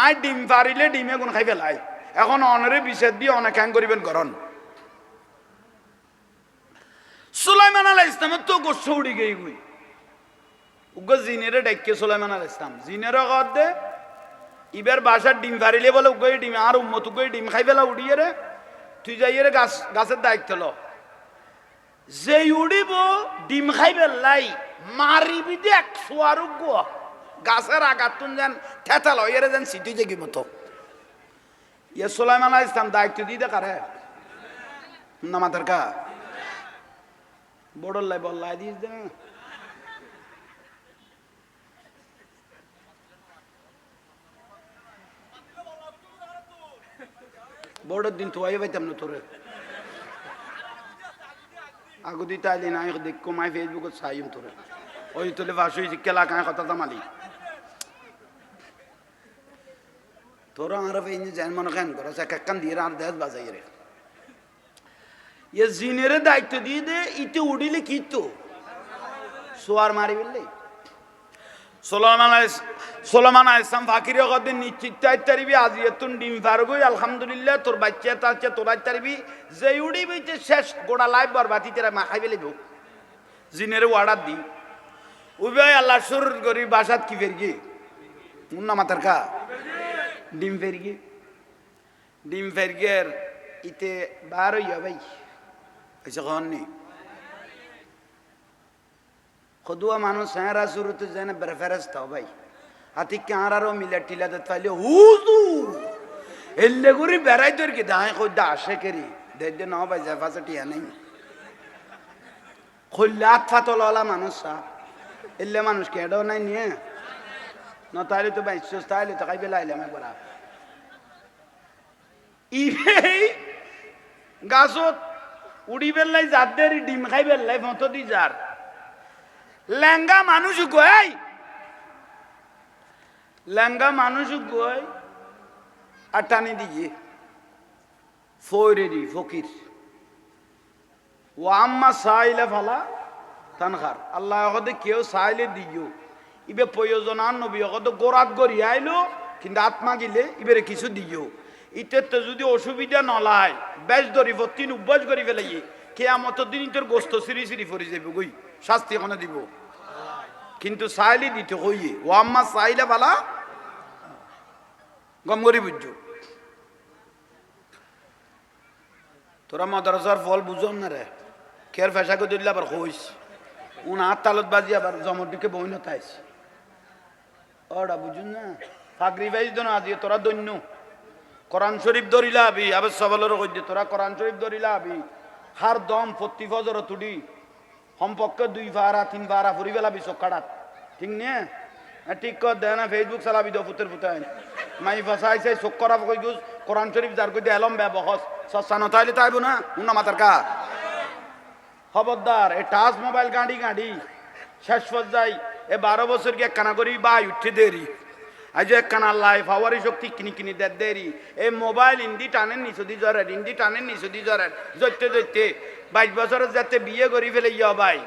আই ডিম পারিলে ডিমে গুণ খাই পেলাই এখন অনরে বিষাদ দিয়ে অনেক হ্যাং করিবেন করন সুলাইমান আলাইহিস সালামের তো গোসা উড়ি গিয়ে গুই উগ্র জিনেরে ডাইকে সুলাইমান আলাইহিস সালাম জিনেরও কদ দে ইবার বাসার ডিম পারিলে বলে উগ্র ডিম আর উম্মত উগ্র ডিম খাই পেলা উড়িয়ে রে তুই যাইয়ে রে গাছের দায়িত্ব ল যে উড়িব ডিম খাই পেলাই মারিবি দেখ সোয়ার গো গাছের আঘাত তুন যেন থেতাল এর যেন সিটি জেগি মতো ইয়ে সুলাইমান আলাইহিস সালাম দায়িত্ব দিয়ে দে কারে না মাথার কা বড় লাই বল্লাই দিস দে বড় দিন তো আই পাইতাম না তোরে আগু দিতে আইলি না দেখ কমাই ফেসবুকত চাইম তোরে ওই তোলে ভাষা শিক্ষা কাঁ কথা জামালি তোরা আর যেন মনে কেন করা কান দিয়ে আর দেশ বাজাই রে ইয়ে জিনের দায়িত্ব দিয়ে দে ইতে উড়িলে কি তো সোয়ার মারি বললে সুলাইমান আলাইহিস সালাম ফাকিরে কদিন নিশ্চিত তারিবি আজিয়াতুন ডিম ফারগই আলহামদুলিল্লাহ তোর বাচ্চা তাচ্ছে তোর তারিবি যে উড়ি বইতে শেষ গোড়া লাইভ বরবাতি তেরা মাখাই বেলিব জিনের ওয়ার্ডার দি উবে আল্লাহ সুর করি বাসাত কি ফেরগি মুন্না মাতার কা ডিম ফেরগের ইতে বার হইয়া ভাই এসে কননি খদুয়া মানুষ সেরা শুরুতে যেন ফেরেস্তাও ভাই হাতি কাঁড়ারও মিলা টিলাতে তাইলে হুজু এলে করে বেড়াই তোর কি দায় কই দা আসে কেরি দেখতে না ভাই যা ফাঁসে টিয়া নেই খোল্লাত ফাতলা মানুষ এলে মানুষ কেডাও নাই নিয়ে না তাইলে তো ভাই তাইলে তো খাইবে লাইলাম একবার ইবেই গাছত উড়ি বেললাই যাদের ডিম খাই বেললাই মতো দি যার লেঙ্গা মানুষ গয় লেঙ্গা মানুষ গয় আর টানি দিয়ে ফৈরেরি ফকির ও আম্মা সাইলে ফালা তানখার আল্লাহ হতে কেউ সাইলে দিও ইবে প্রয়োজন আর নবী হতে গোরাত গড়ি আইলো কিন্তু আত্মা গিলে ইবেরে কিছু দিও ইতে যদি অসুবিধা নলায় বেশ ধরি তিন অভ্যাস করি ফেলাই কেয়ামত দিন তোর গোস্ত সিঁড়ি সিঁড়ি ফরি যাবে গই শাস্তি এখানে দিব কিন্তু সাইলি দিতে হইয়ে ও আম্মা সাইলে বালা গম করি বুঝছো তোরা মাদ্রাসার ফল বুঝন না রে খের ফেসা করে দিলে আবার হইস উন হাত তালত বাজি আবার জমর দিকে বই নতাইস ওরা বুঝুন না ফাগরি ভাইস দন আজি তোরা দৈন্য কোরআন শরীফ ধরিলা আবি আবার সবালের কই দে তোরা কোরআন শরীফ ধরিলা আবি হার দম প্রতি ফজর তুডি সম্পর্কে 2 ফারা 3 ফারা ফুরি বেলাবি চক্কাড়াত ঠিক নে ঠিক কর দে না ফেসবুক চালাবি দো ফুতের ফুটাই মাই ফাসাই চাই চক্করা কই গুজ কোরআন শরীফ যার কই দে এলম ব্যবহস সসানো তাইলে তাইব না উন্না মাতার কা খবরদার এ টাচ মোবাইল গাড়ি গাড়ি শেষ পর্যায়ে এ 12 বছর কি একখানা করি বাই উঠে দেরি আজ একখানা লাইফ হাওয়ারি শক্তি কিনি কিনি দেরি এই মোবাইল ইন্দি টানেন নিচুদি জরের ইন্দি টানেন নিচুদি জরের জরতে জরতে 22 বছরের যাতে বিয়ে করি ফেলে ইয়া ভাই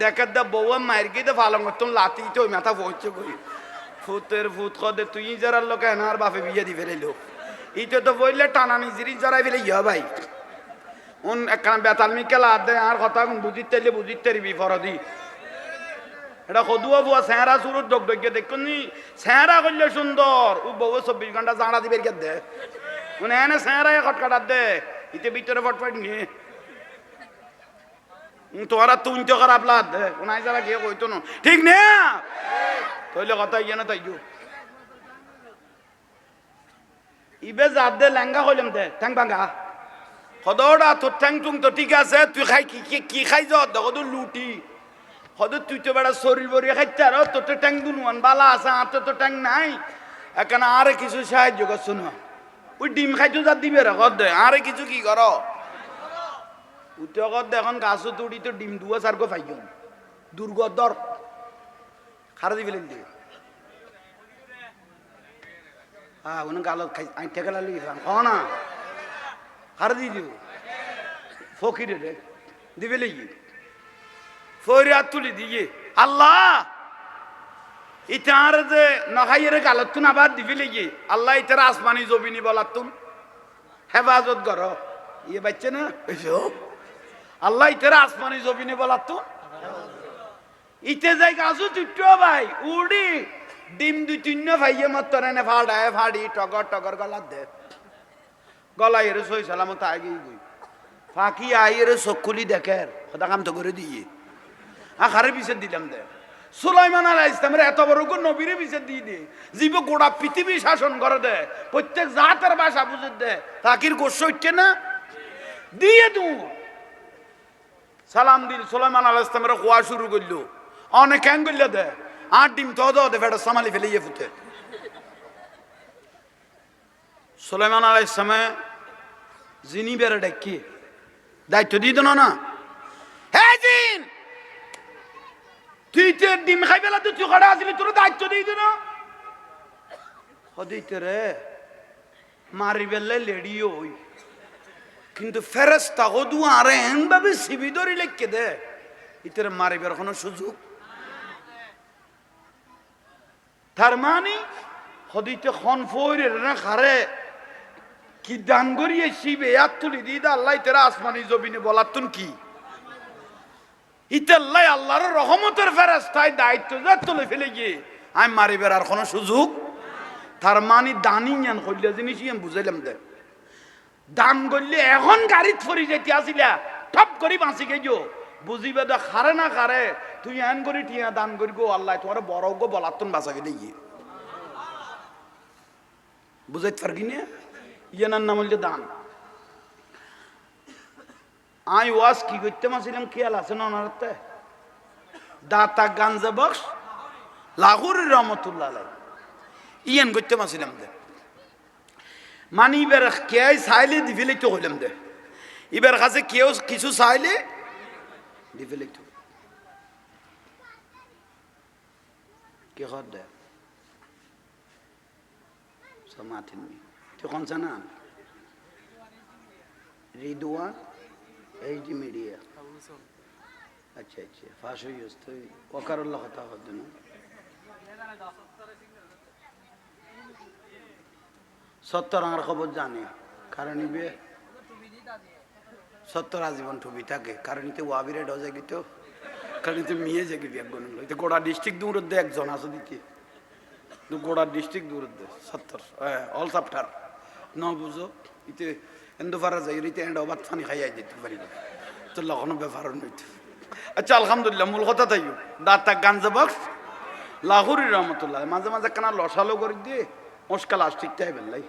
দেখার দা বউ মায়ের গিয়ে ফালং তুম লাতি তো মাথা পৌঁছে করি ফুতের ফুত কদে তুই যারার লোক এনার বাপে বিয়ে দি ফেলেলো ইতে তো বললে টানা নিজেরই জরাই ফেলে ইয়া ভাই উন একখানা বেতালমি খেলা দে আর কথা বুঝিতে রিবি ফরদি এটা সদুয়া বুয়া চেহারা চুরুত ডক ডকে দেখুন নি চেহারা করলে সুন্দর ও বউ 24 ঘন্টা জাঁড়া দিবে কে দে উনি এনে চেহারা খটকাটার দে ইতে ভিতরে ফটফট নিয়ে তোরা তুই তো খারাপ লাদ দে উনাই যারা গিয়ে কইতো না ঠিক নে তইলে কথা ইয়ে না তাইজু ইবে যাদ দে লেঙ্গা কইলাম দে ঠ্যাং ভাঙা সদৌড়া তোর ঠ্যাং টুং তো ঠিক আছে তুই খাই কি খাই যা দেখো তো লুটি হয়তো তুই তো বেড়া শরীর বরিয়ে খাইতে আর তোর তো ট্যাং দুনুয়ান বালা আছে আর তো ট্যাং নাই এখানে আরে কিছু সাহায্য করছো না ওই ডিম খাইতো যা দিবে রে কর দে আরে কিছু কি কর উঠে কর দে এখন গাছ তুড়ি তো ডিম দুয়া সার্গো ফাইও দুর্গদর খারা দিবে লেন দিয়ে হ্যাঁ ওনে গালত খাই আইতে গেলা লিখে না খারা দিয়ে দিব ফকিরে রে দিবে লেগে ফরিয়াদ তুলি দিয়ে আল্লাহ ইতার যে নখাইয়ের গালতুন আবার দিবি লেগে আল্লাহ ইতার আসমানি জবিনি বলাতুন হেফাজত কর ইয়ে বাচ্চা না আল্লাহ ইতার আসমানি জবিনি বলাতুন ইতে যাই গাছু তুটো ভাই উড়ি ডিম 2-3 ভাইয়ে মতরে নে ফাড়ি টগর গলা দে গলা এর সই সালামত আগে গই ফাঁকি আইয়ের চকুলি দেখের কথা কাম তো করে দিয়ে আখারে বিচার দিলাম দে সুলাইমান আলাইহিস সালামের এত বড় নবীরে বিচার দিয়ে দে জীব গোটা পৃথিবী শাসন করে দে প্রত্যেক জাতের ভাষা বুঝে দে তাকির গোস্ব হচ্ছে না দিয়ে দু সালাম দিল সুলাইমান আলাইহিস সালামের কোয়া শুরু করলো অনেক হ্যাং করলে দে আর ডিম তো দে ফেটা সামালি ফেলে ইয়ে ফুটে সুলাইমান আলাইহিস সালামে জিনি বেড়ে ডাকি দায়িত্ব দিয়ে দিল না হে জিন তুই তো ডিম খাই বেলা তুই কড়া আসলি তোর দায়িত্ব দিয়ে দিল হদিতে রে মারি বেলে লেডিও হই কিন্তু ফেরেস্তা হদু আরে এন ভাবে সিবি ধরি লেখকে দে ইতরে মারিবার কোনো সুযোগ তার মানে হদিতে খন ফইরে না খারে কি দান করিয়ে শিবে আর তুলি দিদা আল্লাহ তেরা আসমানি জমিনে বলাতুন কি ইতাল্লাই আল্লাহর রহমতের ফেরেশতায় দায়িত্ব যা তুলে ফেলে গিয়ে আমি মারিবার আর কোনো সুযোগ তার মানে দানি ইয়ান কইলে জিনিস ইয়ান বুঝাইলাম দে দান করলে এখন গাড়িত ফরি যেতে আসিলা টপ করে বাঁচি গেছো বুঝিবে দে খারে না খারে তুই এন করি টিয়া দান করি গো আল্লাহ তোমার বড় গো বলাতন বাঁচাকে দেখি বুঝাইতে পারবি না ইয়ানার নাম হইলে দান আই ওয়াজ কি করতে মাছিলাম খেয়াল আছে না ওনারতে দাতা গাঞ্জা বক্স লাহুর রহমতুল্লাহ আলাই ইয়ান করতে মাছিলাম দে মানে এবার কে চাইলে দি ফেলে তো হইলাম দে এবার কাছে কেউ কিছু চাইলে দি ফেলে তো কে কর দে সমাতিনি তুই কোন জানা রিদওয়ান এইচডি মিডিয়া আচ্ছা আচ্ছা ফাঁস হয়ে গেছে তুই ওকারুল্লাহ কথা হতো না 70 আঙার খবর জানে কারণ ইবে 70 আজীবন টুবি থাকে কারণ ইতে ওয়াবিরে ডজে গিতো কারণ ইতে মিয়ে যে গিবি একজন ইতে গোড়া ডিস্ট্রিক্ট দূর দে একজন আছে দিতে তো গোড়া ডিস্ট্রিক্ট দূর দে 70 অল সাপ্টার ন বুঝো ইতে এন্ড ফারা যাই ইতে এন্ড বাত পানি খাইয়াই দিতে পারি তো লখনো ব্যাপার নইতো আচ্ছা আলহামদুলিল্লাহ মূল কথা তাইও দাতা গাঞ্জা বক্স লাহুরি রহমতুল্লাহ মাঝে মাঝে কানা লসালো করে দিয়ে মুশকাল আস ঠিক তাই বেলাই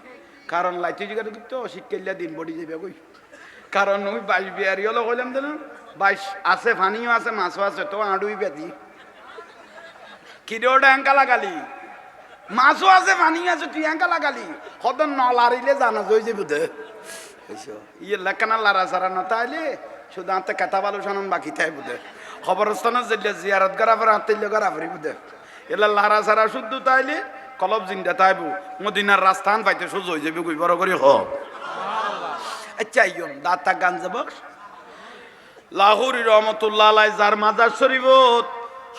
কারণ লাইতে জিগারে তো শীতকালিয়া দিন বডি যাবে কই কারণ ওই 22 বিয়ারি হলো কইলাম দেন 22 আছে পানিও আছে মাছও আছে তো আড়ুই বেদি কিডোটা এঙ্কা লাগালি মাছও আছে পানি আছে তুই এঙ্কা লাগালি কত নলারিলে জানা জই যাবে দে এসো ইয়ে লেখানা লারা সারা না তাইলে শুধু আতে কথা ভালো শোনান বাকি তাই বুঝে খবরস্থানে যেলে জিয়ারত করা পরে আত্মীয় করা পরে বুঝে এলা লারা সারা শুদ্ধ তাইলে কলব জিন্দা তাইবু মদিনার রাস্তান পাইতে সোজ হয়ে যাবে কই বড় করে হোক আচ্ছা ইয়ন দাতা গাঞ্জা বক্স লাহুরি রহমতুল্লাহ আলাই যার মাজার শরীফত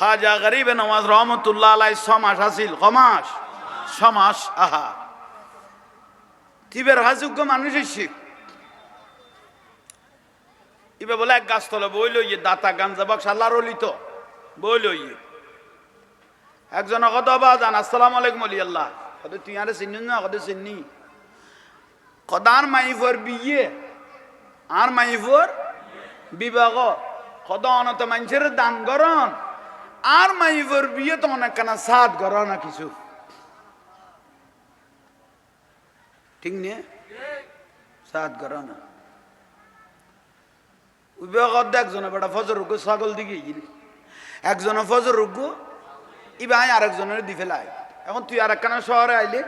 হাজা গরিবে নওয়াজ রহমতুল্লাহ আলাই সমাস আসিল কমাস সমাস আহা তিবের হাজুগ্য মানুষের শিখ ইবে বলে এক গাছতলা বইল ইয়ে দাতা গাঞ্জা বক্স আল্লাহর ওলি তো বইল ইয়ে একজন কত বাজান আসসালামু আলাইকুম আলি আল্লাহ কত তুই আরে চিনি না কত চিনি কদার মাইফর বিয়ে আর মাইফর বিবাহ কত অনত মানুষের দান গরন আর মাইফর বিয়ে তো অনেক কানা সাত গর না কিছু ঠিক নে সাত গর না একজনে বেটা ফজর রুগু ছাগল দিকে গিল একজনে ফজর রুগু ইবা আর একজনের দি ফেলাই এখন তুই আর একখানা শহরে আইলে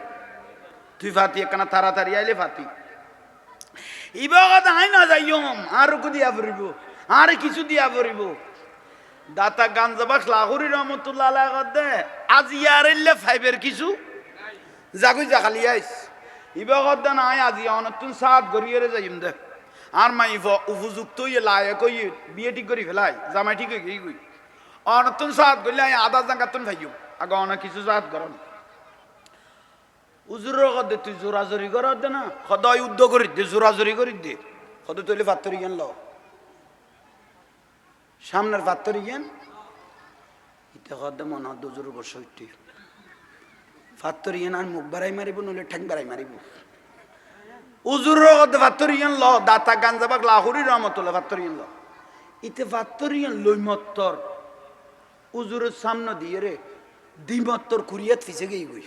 তুই ফাতি একখানা তাড়াতাড়ি আইলে ফাতি ইবা কথা আই না যাইম আর রুকু দিয়া পড়িব আর কিছু দিয়া পড়িব দাতা গাঞ্জা বক্স লাহুরি রহমতুল্লাহ আলাইহি দে আজ ইয়ার ইল্লে ফাইবের কিছু জাগুই যা খালি আইস ইবা কথা না আই আজি অনতুন সাত গরিয়েরে যাইম দে আর মাই উপযুক্ত ইয়ে লায়ক ইয়ে বিয়ে ঠিক করি ফেলাই জামাই ঠিক হয়ে গই অনতুন সাত করলে আধা জাঙ্গাতুন ভাইও আগে অনেক কিছু সাত গরম উজুর দে তুই জোরাজোরি কর দে না সদায় উদ্ধ করি দে জোরাজোরি করি দে সদ তৈলে পাত্তরি গেন ল সামনের পাত্তরি গেন ইতে সদে মনে হয় দুজোর বসে উঠি পাত্তরি গেন আর মুখ বাড়াই মারিব নইলে ঠ্যাং বাড়াই মারিব উজুর ফাত্তরিয়ান ল দাতা গাঞ্জাবাক লাহুরি রহমতুল্লাহ ফাত্তরিয়ান ল ইতে ফাত্তরিয়ান লইমত্তর উজুরের সামনে দিয়ে রে দ্বিমত্তর কুরিয়াত ফিসে গিয়ে গই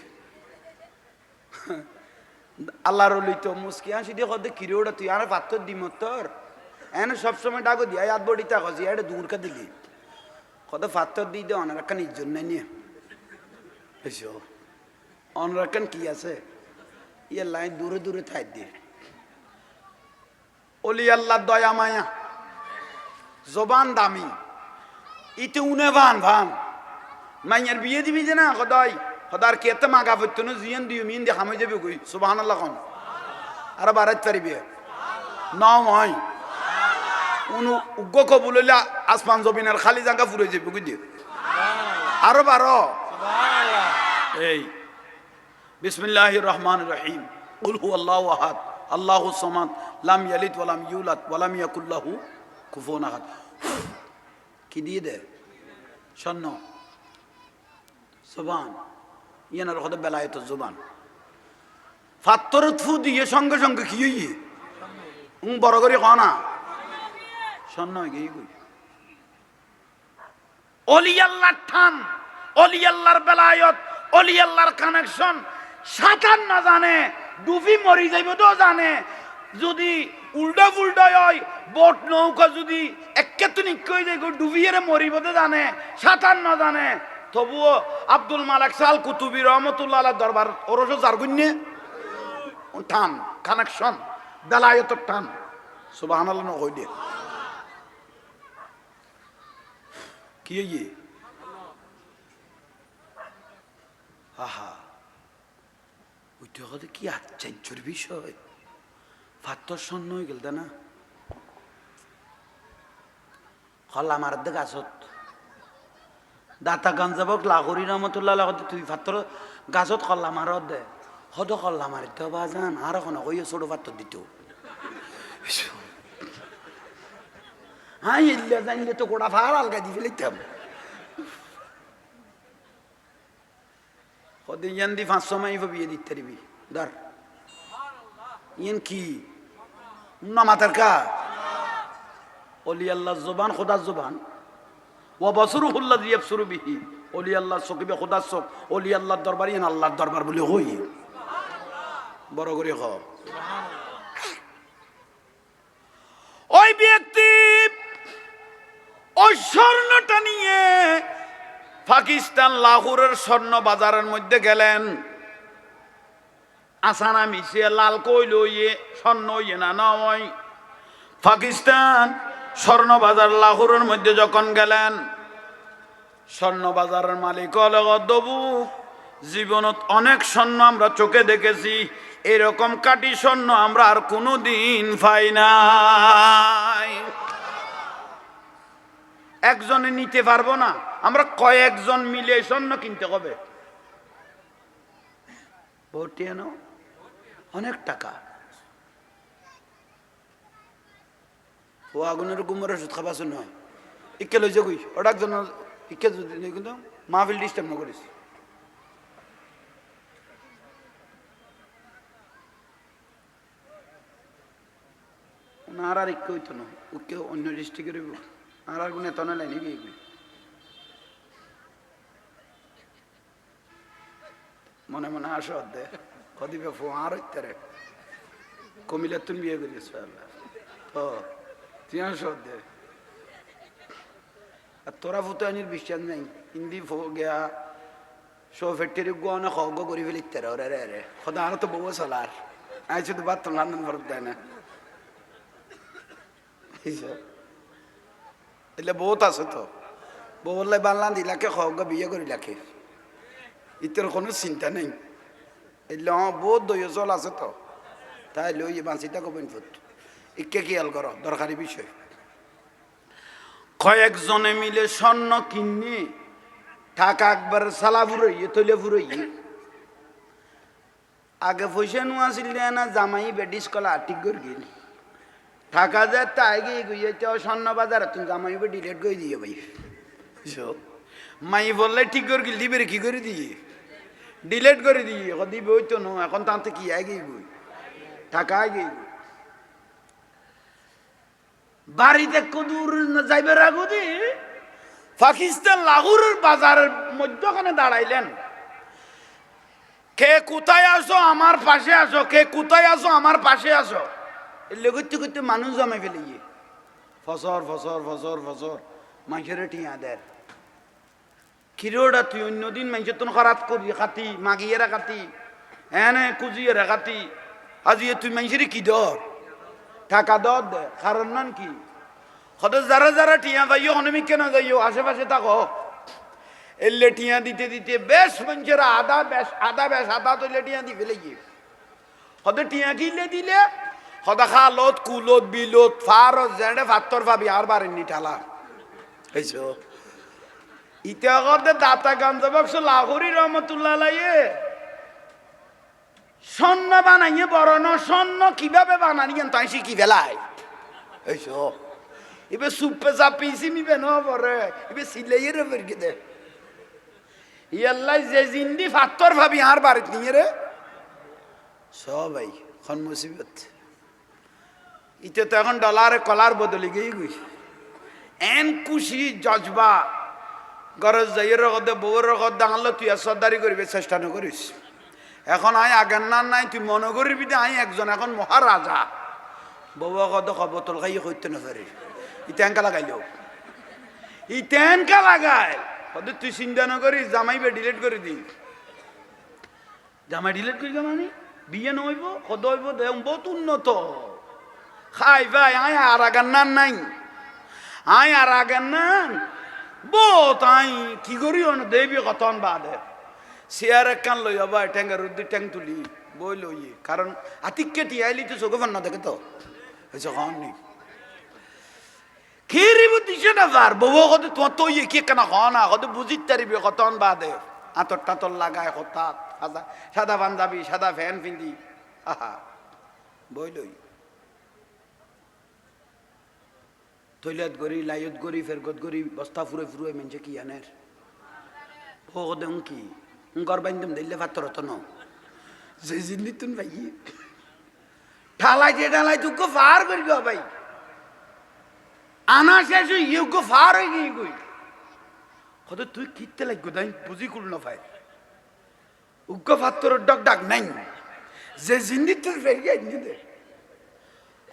আল্লাহর লইতো মুসকি হাসি দিয়ে কদে কিরে ওটা তুই আর ফাত্তর দ্বিমত্তর এনে সবসময় ডাকো দিয়া ইয়াদ বডি তা কজি এটা দূর কা দিলি কত ফাত্তর দিয়ে দে অনারাকান ইজ্জত নাই নিয়ে এসো অনারাকান কি আছে ইয়ে লাইন দূরে দূরে থাই দিয়ে অলি আল্লাহ দয়া মায়া জবান দামি ইতে উনে ভান ভান মাইয়ার বিয়ে দিবি যে না সদাই সদার কেতে মাগা পড়তো জিয়ান দিও মিন দেখা মই যাবে কই সুবহানাল্লাহ কোন আর বারাত পারিবে না হয় উনু উগ্গ কবুল হইলে আসমান জমিনের খালি জায়গা ফুরে যাবে কই দিয়ে আরো বারো সুবহানাল্লাহ এই বিসমিল্লাহির রহমানির রহিম কুল হুয়াল্লাহু আহাদ আল্লাহুস সামাদ লাম ইয়ালিদ ওয়া লাম ইউলাদ ওয়া লাম ইয়াকুল লাহু কুফুয়ান আহাদ কি দিয়ে দে শন্ন জবান ইয়ানার হদে বেলায়েত জবান ফাত্তর থু দিয়ে সঙ্গে সঙ্গে কি হইয়ে বড় করে ক না স্বর্ণ হয়ে গিয়ে কই অলি আল্লাহর ঠান, অলি আল্লাহর বেলায়ত, অলি আল্লাহর কানেকশন সাঁতার না জানে ডুবি মরি যাইব তো জানে। যদি উল্টা ফুল্টা হয় বোট নৌকা যদি একে তো নিক্ষয় যাই ডুবিয়ে মরিব তো জানে, সাঁতার না জানে, তবুও আব্দুল মালিক সাল কুতুবী রহমতুল্লাহ আলাইহির দরবার ওরস জারগুন্যে টান কানেকশন বেলায়তর টান। সুবহানাল্লাহ নকই দিয়ে কি ইয়ে আহা ওইটা কথা কি আশ্চর্যের বিষয়। ফাত্তর স্বর্ণ হয়ে গেল না হল আমার গাছত দাতা গাঞ্জাবক লাহরি রহমতুল্লাহ তুই ফাত্তর গাছত কল্লা মারত দে হদ কল্লা মারিতে বা জান আর এখন কই ছোট ফাত্তর দিত হ্যাঁ ইল্লা জানলে তো গোড়া ফার আলগা দিয়ে ফেলিতাম হদে ইয়ান দি 500 মাই বিয়ে দিতে দিবি ধর ইয়ান কি না মাতার কা অলি আল্লাহ জবান খোদার জবান ওয়া বাসরুহুল্লাযী ইয়াবসুরু বিহি অলি আল্লাহ চকিবে খোদার চোখ অলি আল্লাহর দরবার ইয়ান আল্লাহর দরবার বলে হই বড় করে হ। ওই ব্যক্তি ওই স্বর্ণটা নিয়ে পাকিস্তান লাহোরের স্বর্ণ বাজারের মধ্যে গেলেন। আসানা মিশিয়ে লাল কইল ইয়ে স্বর্ণ ইয়ে না নয়। পাকিস্তান স্বর্ণ বাজার লাহোরের মধ্যে যখন গেলেন স্বর্ণ বাজারের মালিক দবু জীবনত অনেক স্বর্ণ আমরা চোখে দেখেছি, এরকম কাটি স্বর্ণ আমরা আর কোনো দিন পাই নাই। একজনে নিতে পারবো না, আমরা কয়েকজন মিলে স্বর্ণ কিনতে হবে। ভোটেন অনেক টাকা ও আগুনের গুমরে সুদ খাবাস নয় ইকে লই যাগুই ওটা একজন ইকে যদি নেই কিন্তু মাহফিল ডিস্টার্ব না করিস। আর ইকে হইতো না ওকে অন্য ডিস্ট্রিক্টের আর গুনে তনে লাইনি গিয়ে মনে মনে আসো দে কদিবে ফো আর হইতারে কমিলে তুমি বিয়ে করিস তো তুই আসো দে আর তোরা ফুটো আনির বিশ্বাস নাই হিন্দি ফো গিয়া সো ফেটেরি গোনা খগ করি ফেলিতে রে রে রে খোদা আর তো বউ চলার আই শুধু বাত তো লন্ডন ভরত দেয় না এলে বহুত আছে তো বললে বাংলা দিলাকে খগ বিয়ে করি লাখে ইতর কোনো চিন্তা নেই এলে বহুত দইজল আছে তো তাই লই বাঁচিটা কবেন ফুট ইকে খেয়াল করো দরকারি বিষয়। কয়েকজনে মিলে স্বর্ণ কিনে টাকা একবার সালা ফুরইয়ে তৈলে ফুরইয়ে আগে পয়সা নোয়া ছিল না জামাই বেডিস কলা ঠিক করে গেল টাকা যে তাই গিয়ে গিয়ে স্বর্ণ বাজার তুমি জামাই ডিলেট করে দিয়ে ভাই মাই বললে ঠিক করে গেল দিবে কি করে দিয়ে ডিলেট করে দিয়ে দিবে ওই তো নো এখন তাতে কি আগে বই টাকা আগে বাড়িতে কদূর যাইবে রাগুদি পাকিস্তান লাহোরের বাজারের মধ্যখানে দাঁড়াইলেন। কে কোথায় আসো আমার পাশে আসো, কে কোথায় আসো আমার পাশে আসো, এলে করতে করতে মানুষ জমে ফেলে গিয়ে ফসর ফসর ফসর ফসর মানুষের টিয়া দেয় কিরোটা তুই অন্যদিন মানুষের তো খারাপ করি খাতি মাগিয়েরা খাতি এনে কুজিয়েরা খাতি আজি তুই মানুষের কি দর টাকা দর দে কারণ নান কি হয়তো যারা যারা টিয়া যাইও অনেক কেন যাইও আশেপাশে থাকো এলে টিয়া দিতে দিতে বেশ মানুষেরা আদা তৈলে টিয়া দি ফেলে গিয়ে হয়তো টিয়া কিনলে দিলে হয়তো খালত কুলত বিলত ফারত জেনে ফাত্তর পাবি আর বারেননি ঠালা এইসো ইটা করতে দাতা গাঞ্জা বাক্স লাহোরি রহমতুল্লাহ আলাইহি স্বর্ণ বানাইয়ে বড় ন স্বর্ণ কিভাবে বানানিয়ে তাই শিখি ফেলায় এইসো এবার সুপে চাপিয়েছি নিবে ন পরে এবার সিলাইয়ে রে বেরকে দে ইয়াল্লাই যে জিন্দি ফাত্তর ভাবি আর বাড়িতে নিয়ে রে সবাই খন মুসিবত ইতে তো এখন ডলারে কলার বদলে গিয়ে গই এন খুশি জজবা গরজ যাইয়ের রকদে বউর রকদ দাঁড়ালো তুই আর সর্দারি করবি চেষ্টা না করিস এখন আই আগের না নাই তুই মনে করবি যে আই একজন এখন মহারাজা বউ কদ বোতল খাই করতে না পারে ইতেনকা লাগাইল ইতেনকা লাগাই কদ তুই চিন্তা না করিস জামাইবে ডিলিট করে দি জামাই ডিলিট করি মানে বিয়ে নইব কদ হইব দেখ বহুত উন্নত খাই ভাই আই আর আগের নান নাই আই আর আগের নান বহুত আই কি করি দেবী কতন বাদে চেয়ার একখান লই হবা ঠ্যাঙ্গের রুদ্দি ঠ্যাং তুলি বই লই কারণ আতিককে টিয়াইলি তো চোখে ফান না দেখে তো হয়েছে খাওয়ানি খেয়ে দিছে না যার বউ কত তোমার তো ইয়ে কে কেন খাওয়া না কত বুঝিত তারিবি কতন বাদে আতর টাতর লাগায় হঠাৎ সাদা পাঞ্জাবি সাদা ফ্যান পিন্ধি আহা বই লই তৈলাত গড়ি লাইত গড়ি ফেরগত গড়ি বস্তা ফুরে ফুরে মেনছে কি আনের ও দেন কি গর বাইন্দম দিলে ভাতর হতো ন যে জিন্দি তুন ভাই ঠালাই যে ঠালাই তুই ফার করি গো ভাই আনা শেষ ইউ গো ফার হয়ে গিয়ে গই কত তুই কিতে লাগবে তাই বুঝি কুল না ভাই উগ্র ভাতর ডক ডাক নাই যে জিন্দি তুই ফেরিয়ে দে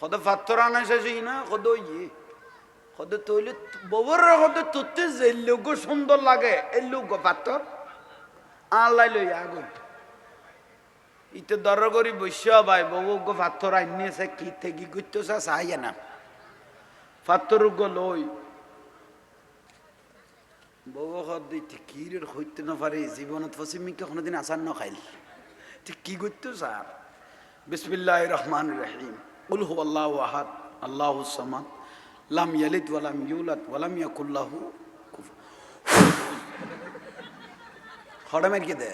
কত ভাতর আনা শেষ না কত ইয়ে কত তৈলে ববর কত তোতে যে লোক সুন্দর লাগে এই লোক পাত্তর আল্লাহ লই আগুন ইতে দর করি বৈশ্য ভাই বউ গো পাত্তর আইনিয়েছে কি থেকে করতে চাই না পাত্তর গো লই বউ দিতে কি রে হইতে না পারে জীবনত ফসিমিকে কোনোদিন আসার ন খাইল ঠিক কি করতে স্যার বিসমিল্লাহির রহমানির রহিম কুল হুয়াল্লাহু আহাদ আল্লাহুস সামাদ লাম ইয়ালিদ ওয়ালাম ইউলাদ ওয়ালাম ইয়াকুল লাহু খড়া মেরে কে দে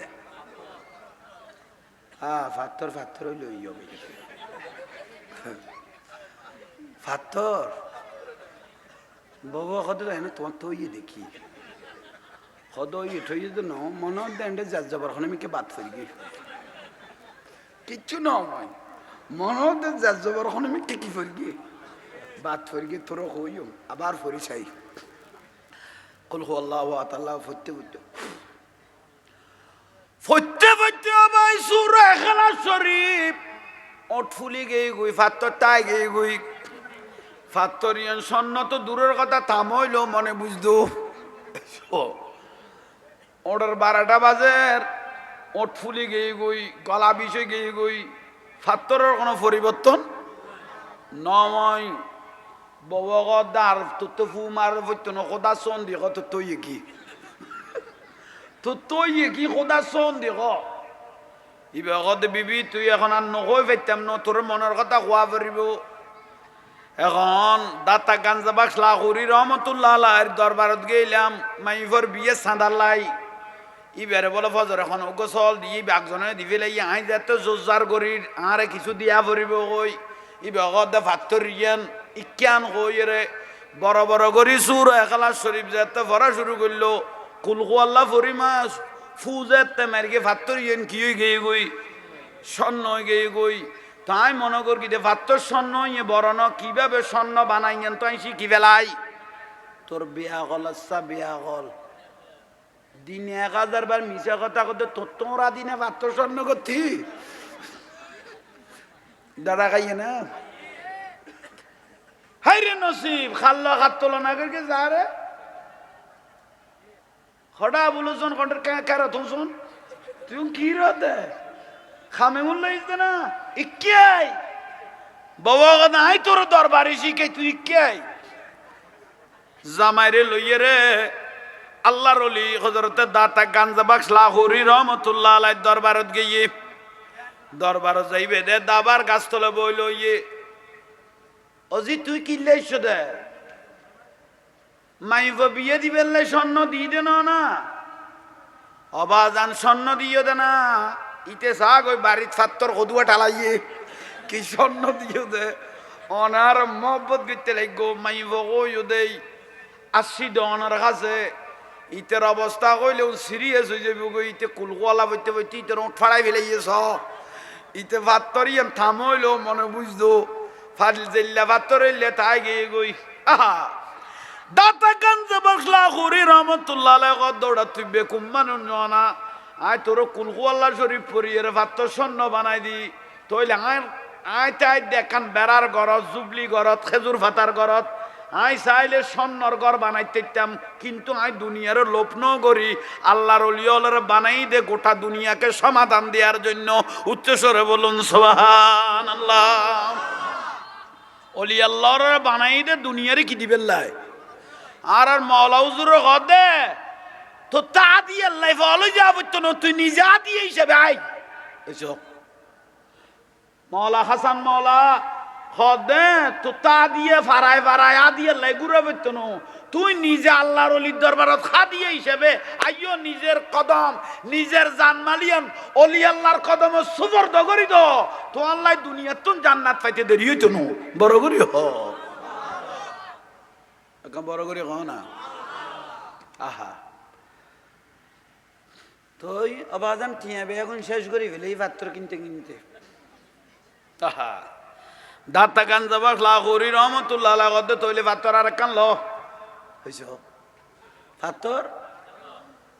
ফাত্তর ফাত্তর হইল ফাত্তর বাবা কত না তোমার তো ইয়ে দেখি কত ইয়ে ঠই তো ন মনে দেন্ডে যা যাবার আমি কে বাদ করি গিয়ে কিচ্ছু নয় মনে যা যাবার আমি কে কি করি গিয়ে বাদ ফরি গিয়ে তোর হইম আবার ফরি চাই কুল হুয়াল্লাহু আহাদ আল্লাহু ফতে ফতে ফতে ফতে ভাই সূরা ইখলাস শরীফ ওঠ ফুলি গই গই ফাত্তর তাই গই গই ফাত্তরিয়ান সন্ন তো দূরের কথা থামইলো মনে বুঝদো ওটার 12টা বাজের ওঠ ফুলি গই গই গলা বিষয় গই গই ফাত্তরের কোনো পরিবর্তন নয় ববগদার তো ফু মার হইতো না খোদা সন দি কত তুই কি তো তুই কি খোদা সন দি ক ইবে কত বিবি তুই এখন আর নকই পাইতাম ন তোর মনের কথা কোয়া পারিব এখন দাতা গাঞ্জা বাক্স লাহুরি রহমতুল্লাহ আলাইহির দরবারত গেলাম মাইফর বিয়ে সাঁদালাই ইবারে বলে ফজর এখন গোসল দিয়ে বাগজনে দিবে লাই আই যাত জোজার গরির আরে কিছু দিয়া পরিব কই ইবে কত ফাত্তর রিয়ান ইক্যান কইরে বড় বড় করি সূরা ইখলাস শরীফ যেতে পড়া শুরু করলো কুল হুয়াল্লাহ ফরিমাস ফুজেতে মারগে ফাত্তর রিয়ান কি হই গই গই স্বর্ণ হই গই গই তাই মনে কর কি দে ফাত্তর স্বর্ণ ইয়ে বড় ন কিভাবে স্বর্ণ বানাইয়েন তো আইছি কি বেলাই তোর বিয়া গল আচ্ছা বিয়া গল দিনে 1000 বার মিছা কথা কত তোরা দিনে ফাত্তর স্বর্ণ করতি দাদা খাইয়ে না হাইরে নসিব খাল্লা হাত তুলনা করে যা রে খড়া বলুন কন্টার কারা তুলছুন তুই কি রতে খামে মূল্য ইসতে না ইক্যাই বাবা নাই তোর দরবারে শিখে তুই ইক্যাই জামাইরে লইয়ে রে আল্লাহর ওলি হযরতে দাতা গাঞ্জা বাক্স লাহুরি রহমাতুল্লাহ আলাইহি দরবারত গিয়ে দরবারত যাইবে দে দাবার গাছ তলে বই লইয়ে অজি তুই কিনলে এসো দে মাইফ বিয়ে দিবেলে স্বর্ণ দিয়ে দে না অবাজান স্বর্ণ দিও দে না ইতে শাক ওই বাড়ির ফাত্তর কদুয়া ঠালাইয়ে কি স্বর্ণ দিও দে অনার মহব্বত করতে লাগবো মাইফ কই দেই 80 ডনার কাছে ইতের অবস্থা কইলেও সিরিয়াস হয়ে যাবে গো ইতে কুলগোয়ালা বইতে বইতে ইতের ওঠ ফাড়াই ফেলাইয়েছ ইতে ভাত্তরিয়াম থামইলো মনে বুঝদো ফাজিল জেল্লা ভাত্তর হইলে তাই গিয়ে গই আহা দাতা কানজে বসলা হুরি রহমতুল্লাহ আলাইহি দৌড়া তুই বেকুম মানুষ না আয় তোর কুলহু আল্লাহ শরীফ পড়িয়ে ভাত্ত স্বর্ণ বানাই দি তইলে আয় তাই দেখান বেড়ার গরত জুবলি গরত খেজুর ভাতার গরত আই চাইলে স্বর্ণর ঘর বানাইতেতাম কিন্তু আই দুনিয়ার লোভ ন করি আল্লাহর ওলিওয়ালার বানাই দে গোটা দুনিয়াকে সমাধান দেওয়ার জন্য উচ্চস্বরে বলুন সুবহানাল্লাহ ওলি আল্লাহর বানাই দে দুনিয়ারে কি দিবেন লাই আর মাওলা হুজুর গদে তো তা দিয়ে আল্লাহ ফলো যাব তো তুই নিজে দিয়ে হিসেবে আই এসো মাওলা হাসান মাওলা খদে তো তা দিয়ে ফারায় ফারায় আ দিয়ে আল্লাহ ঘুরাবে তো তুই নিজে আল্লাহর অলির দরবারত খা দিয়ে হিসেবে আইও নিজের কদম নিজের জানমালিয়ান অলি আল্লাহর কদম সুবর্দ করি দো তো আল্লাহ দুনিয়ার তুন জান্নাত পাইতে দেরি হইতো নো বড় করি হ বড় করি হ না আহা তুই অবাজান টিয়াবে এখন শেষ করি ফেলে এই পাত্র কিনতে কিনতে আহা দাতা গান যাবার লাহরি রহমতুল্লাহ আলাইহি তৈলে পাত্র আর কান ল হইছ পাত্র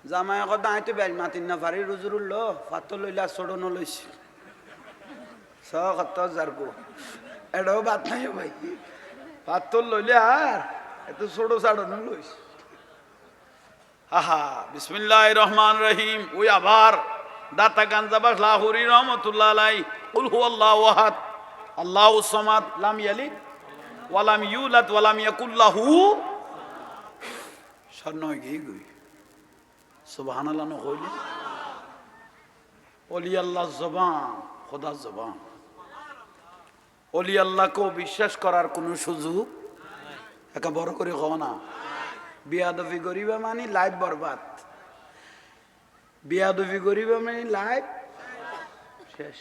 জামাই কত আই তো বেল মাতিন না পারি রুজুরুল ল পাত্র লইলা ছড়ন লইছি স কত জারগো এডো বাত নাই ভাই পাত্র লইলে আর এত ছড়ো ছাড়ন লইছ আহা বিসমিল্লাহির রহমানির রহিম ওই আবার দাতা গান যাবার লাহরি রহমতুল্লাহ আলাইহি কুল হুয়াল্লাহু আহাদ আল্লাহু সামাদ লাম ইয়ালিদ ওয়া লাম ইউলাদ ওয়া লাম ইয়াকুল লাহু শরণই গই সুবহানাল্লাহ ন কইলে ওলি আল্লাহ জবান খোদা জবান ওলি আল্লাহকে বিশ্বাস করার কোনো সুযোগ একা বড় করে কও না বিয়াদবি করিবা মানে লাইফ বরবাদ বিয়াদবি করিবা মানে লাইফ শেষ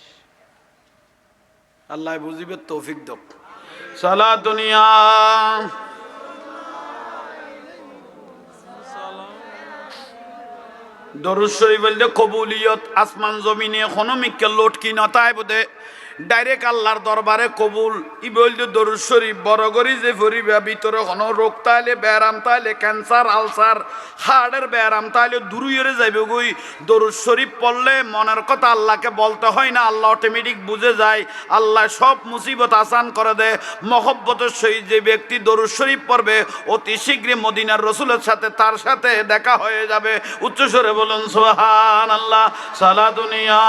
আল্লাহ বুঝিবে তৌফিক দাও সালা দুনিয়া দরুদ শরীফ বলতে কবুলিয়ত আসমান জমিনে এখনো মিক্কে লটকি নতায় বোধে ডাইরেক্ট আল্লাহর দরবারে কবুল ই বলতে দরুদ শরীফ বড় করি যে ফরিবা ভিতরে কোনো রোগ তাইলে ব্যারাম তাইলে ক্যান্সার আলসার হার্টের ব্যারাম তাইলে দূরে যাইবে গই দরুদ শরীফ পড়লে মনের কথা আল্লাহকে বলতে হয় না আল্লাহ অটোমেটিক বুঝে যায় আল্লাহ সব মুসিবত আসান করে দেয় মহব্বতের সহিত যে ব্যক্তি দরুদ শরীফ পড়বে অতি শীঘ্রই মদিনার রসুলের সাথে তার সাথে দেখা হয়ে যাবে উচ্চস্বরে বলুন সুবহানাল্লাহ সালা দুনিয়া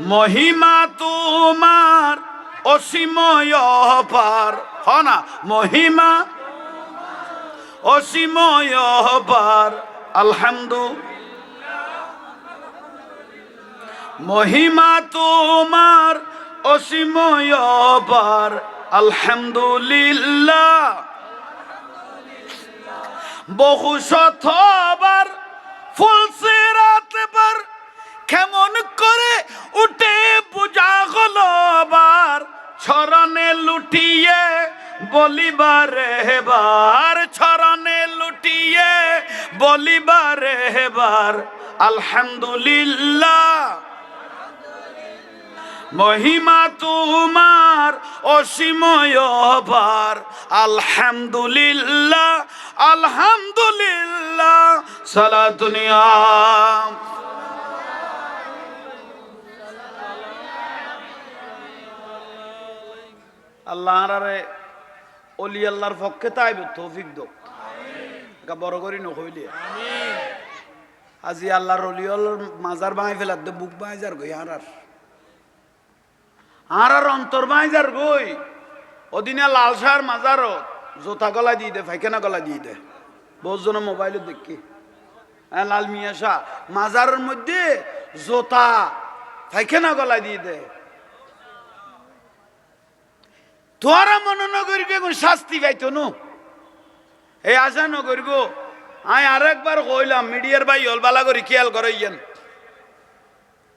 মহিমা তোমার অসীময় পার হ না মহিমা অসীময় পার আলহামদুলিল্লাহ মহিমা তোমার অসীময় পার আলহামদুলিল্লাহ বহু শতবার ফুলসিরাত পার কেমন করে উঠে বুঝা হলো বার ছরণে লুটিয়ে বলিবারে বার ছরণে লুটিয়ে বলিবারে বার আলহামদুলিল্লাহ মহিমা তোমার অসীময় পার আলহামদুলিল্লাহ আলহামদুলিল্লাহ সালাতুনিয়া আল্লাহর অলি আল্লাহর পক্ষে তাইব তৌফিক দাও এটা বড় করি নকইলে আজি আল্লাহর অলি আল্লাহর মাজার বাঁই ফেলার দে বুক বাঁই যার গই আর অন্তর বাঁই যার গই ওদিনে লালসার মাজারত জোতা গলা দিয়ে দে ফাইখানা গলা দিয়ে দে বহুজন মোবাইলে দেখি হ্যাঁ লাল মিয়া শাহ মাজারের মধ্যে জোতা ফাইখানা গলা দিয়ে দে তোরা মনে নগরী বেগুন শাস্তি পাইতো নো এই আশা নগরব আয় আরেকবার কইলাম মিডিয়ার ভাই অলবালা করি খেয়াল করাইয়েন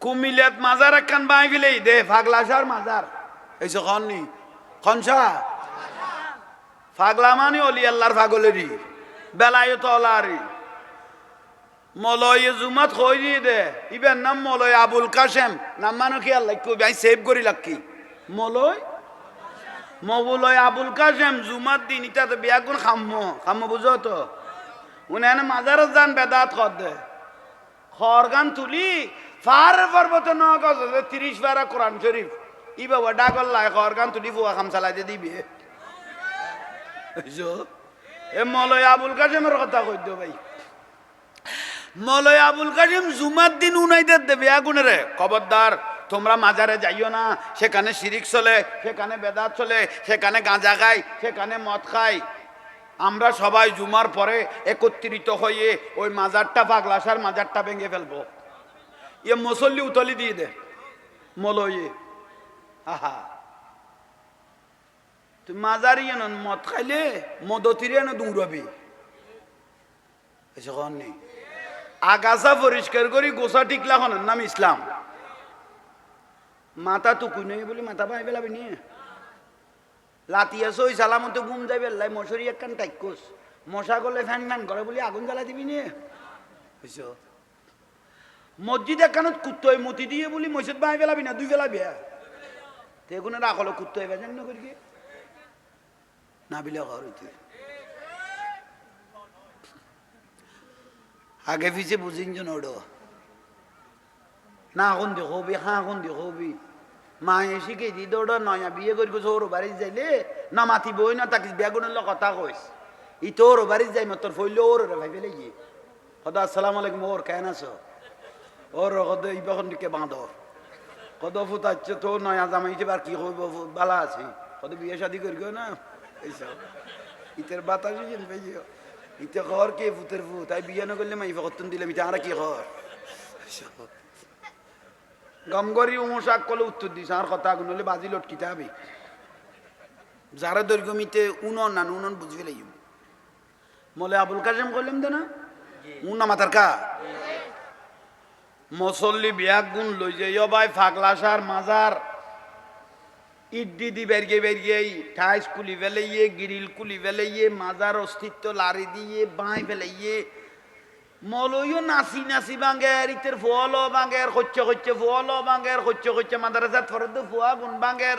কুমিল্লাত মাজার একখান বাই ফেলেই দে ফাগলাসার মাজার এইসব খননি খনসা ফাগলা মানে অলি আল্লাহর ফাগলেরই বেলায়ত অলারি মলয় জুমাত কই দিয়ে দে ইবের নাম মলয় আবুল কাশেম নাম মানো কি আল্লাহ কই আমি সেভ করি লাকি মলয় মবুলয় আবুল কাশেম জুমাত দিন ইটা তো বিয়া গুণ খাম্ম বুঝো তো উনি এনে মাজারত যান বেদাত কর দে খরগান তুলি ফার পর্বত ন গজ 30 পারা কোরআন শরীফ ই বাবা ডাকল লাই খরগান তুলি ফুয়া খাম চালাইতে দিবি বুঝছো এ মলয় আবুল কাশেমের কথা কই দিও ভাই মলয় আবুল কাশেম জুমার দিন উনাইদের দেবে আগুনের খবরদার তোমরা মাজারে যাইও না সেখানে শিরিক চলে সেখানে বেদাত চলে সেখানে গাঁজা খায় সেখানে মদ খায় আমরা সবাই জুমার পরে একত্রিত হয়ে ওই মাজারটা পাগলাসার মাজারটা ভেঙে ফেলবো ইয়ে মুসল্লি উতলি দিয়ে দে মলয়ে আহা তুই মাজার ইয়ে মদ খাইলে মদতিরে না দৌড়াবি এসে কন নেই আগাছা পরিষ্কার করি গোসা টিকলা হনের নাম ইসলাম মাথা টুকুই নেই বলি মাথা পাই পেলাবি নিয়ে লাতিয়া সই সালামতে ঘুম যাবে লাই মশারি একখান টাইকোস মশা গলে ফ্যান ফ্যান করে বলি আগুন জ্বালাই দিবি নিয়ে বুঝছ মসজিদ একখানত কুত্তই মতি দিয়ে বলি মসজিদ বাই পেলাবি না দুই পেলাবি তো এগুলো রাখলো কুত্তই বেজান না করি না বিলে ঘর হইতে আগে পিছিয়ে বুঝিন জন ওড়ো না এখন দেখবি হ্যাঁ এখন দেখবি মায়ে শিখে দি দৌড় নয়া বিয়ে করি ওর বাড়ি যাইলে না মাতি বই না তাকে বেগুনের কথা কইস ই তো ওর বাড়ি যাই তোর ফইলে ওর ভাই ফেলে গিয়ে কদা আসসালাম আলাইকুম ওর কেন আছো ওর কদ ইবাখন দিকে বাঁধ কদ ফুটাচ্ছে তো নয়া জামাইছে আর কি হইব বালা আছি কত বিয়ে শাদি করি না এইসব ইতের বাতাস পাইও ইতে খর কে ফুতের ফু তাই বিয়ে না করলে মাই ফকতন দিলাম ইতে আর কি খর গমগরি উমশাক কলে উত্তর দিস আর কথা আগুন হলে বাজি লটকিতে হবে যারা দৈর্ঘ্যমিতে উনন না উনন বুঝবে লাগবে মলে আবুল কাশেম করলাম তো না উন মাথার কা মসল্লি বিয়াক গুণ লই যাই ভাই ফাগলাসার মাজার ইট দিদি বেরিয়ে বেরিয়ে ঠাইস কুলি ফেলাইয়ে গিরিল কুলি ফেলাইয়ে মাজার অস্তিত্ব লারি দিয়ে বাঁই ফেলাইয়ে মলইও নাচি নাচি বাঙ্গের ইতের ফুয়ালো বাঙ্গের হচ্ছে হচ্ছে ফুয়ালো বাঙ্গের হচ্ছে হচ্ছে মাদ্রাসাত ফরদ ফুয়া গুণ বাঙ্গের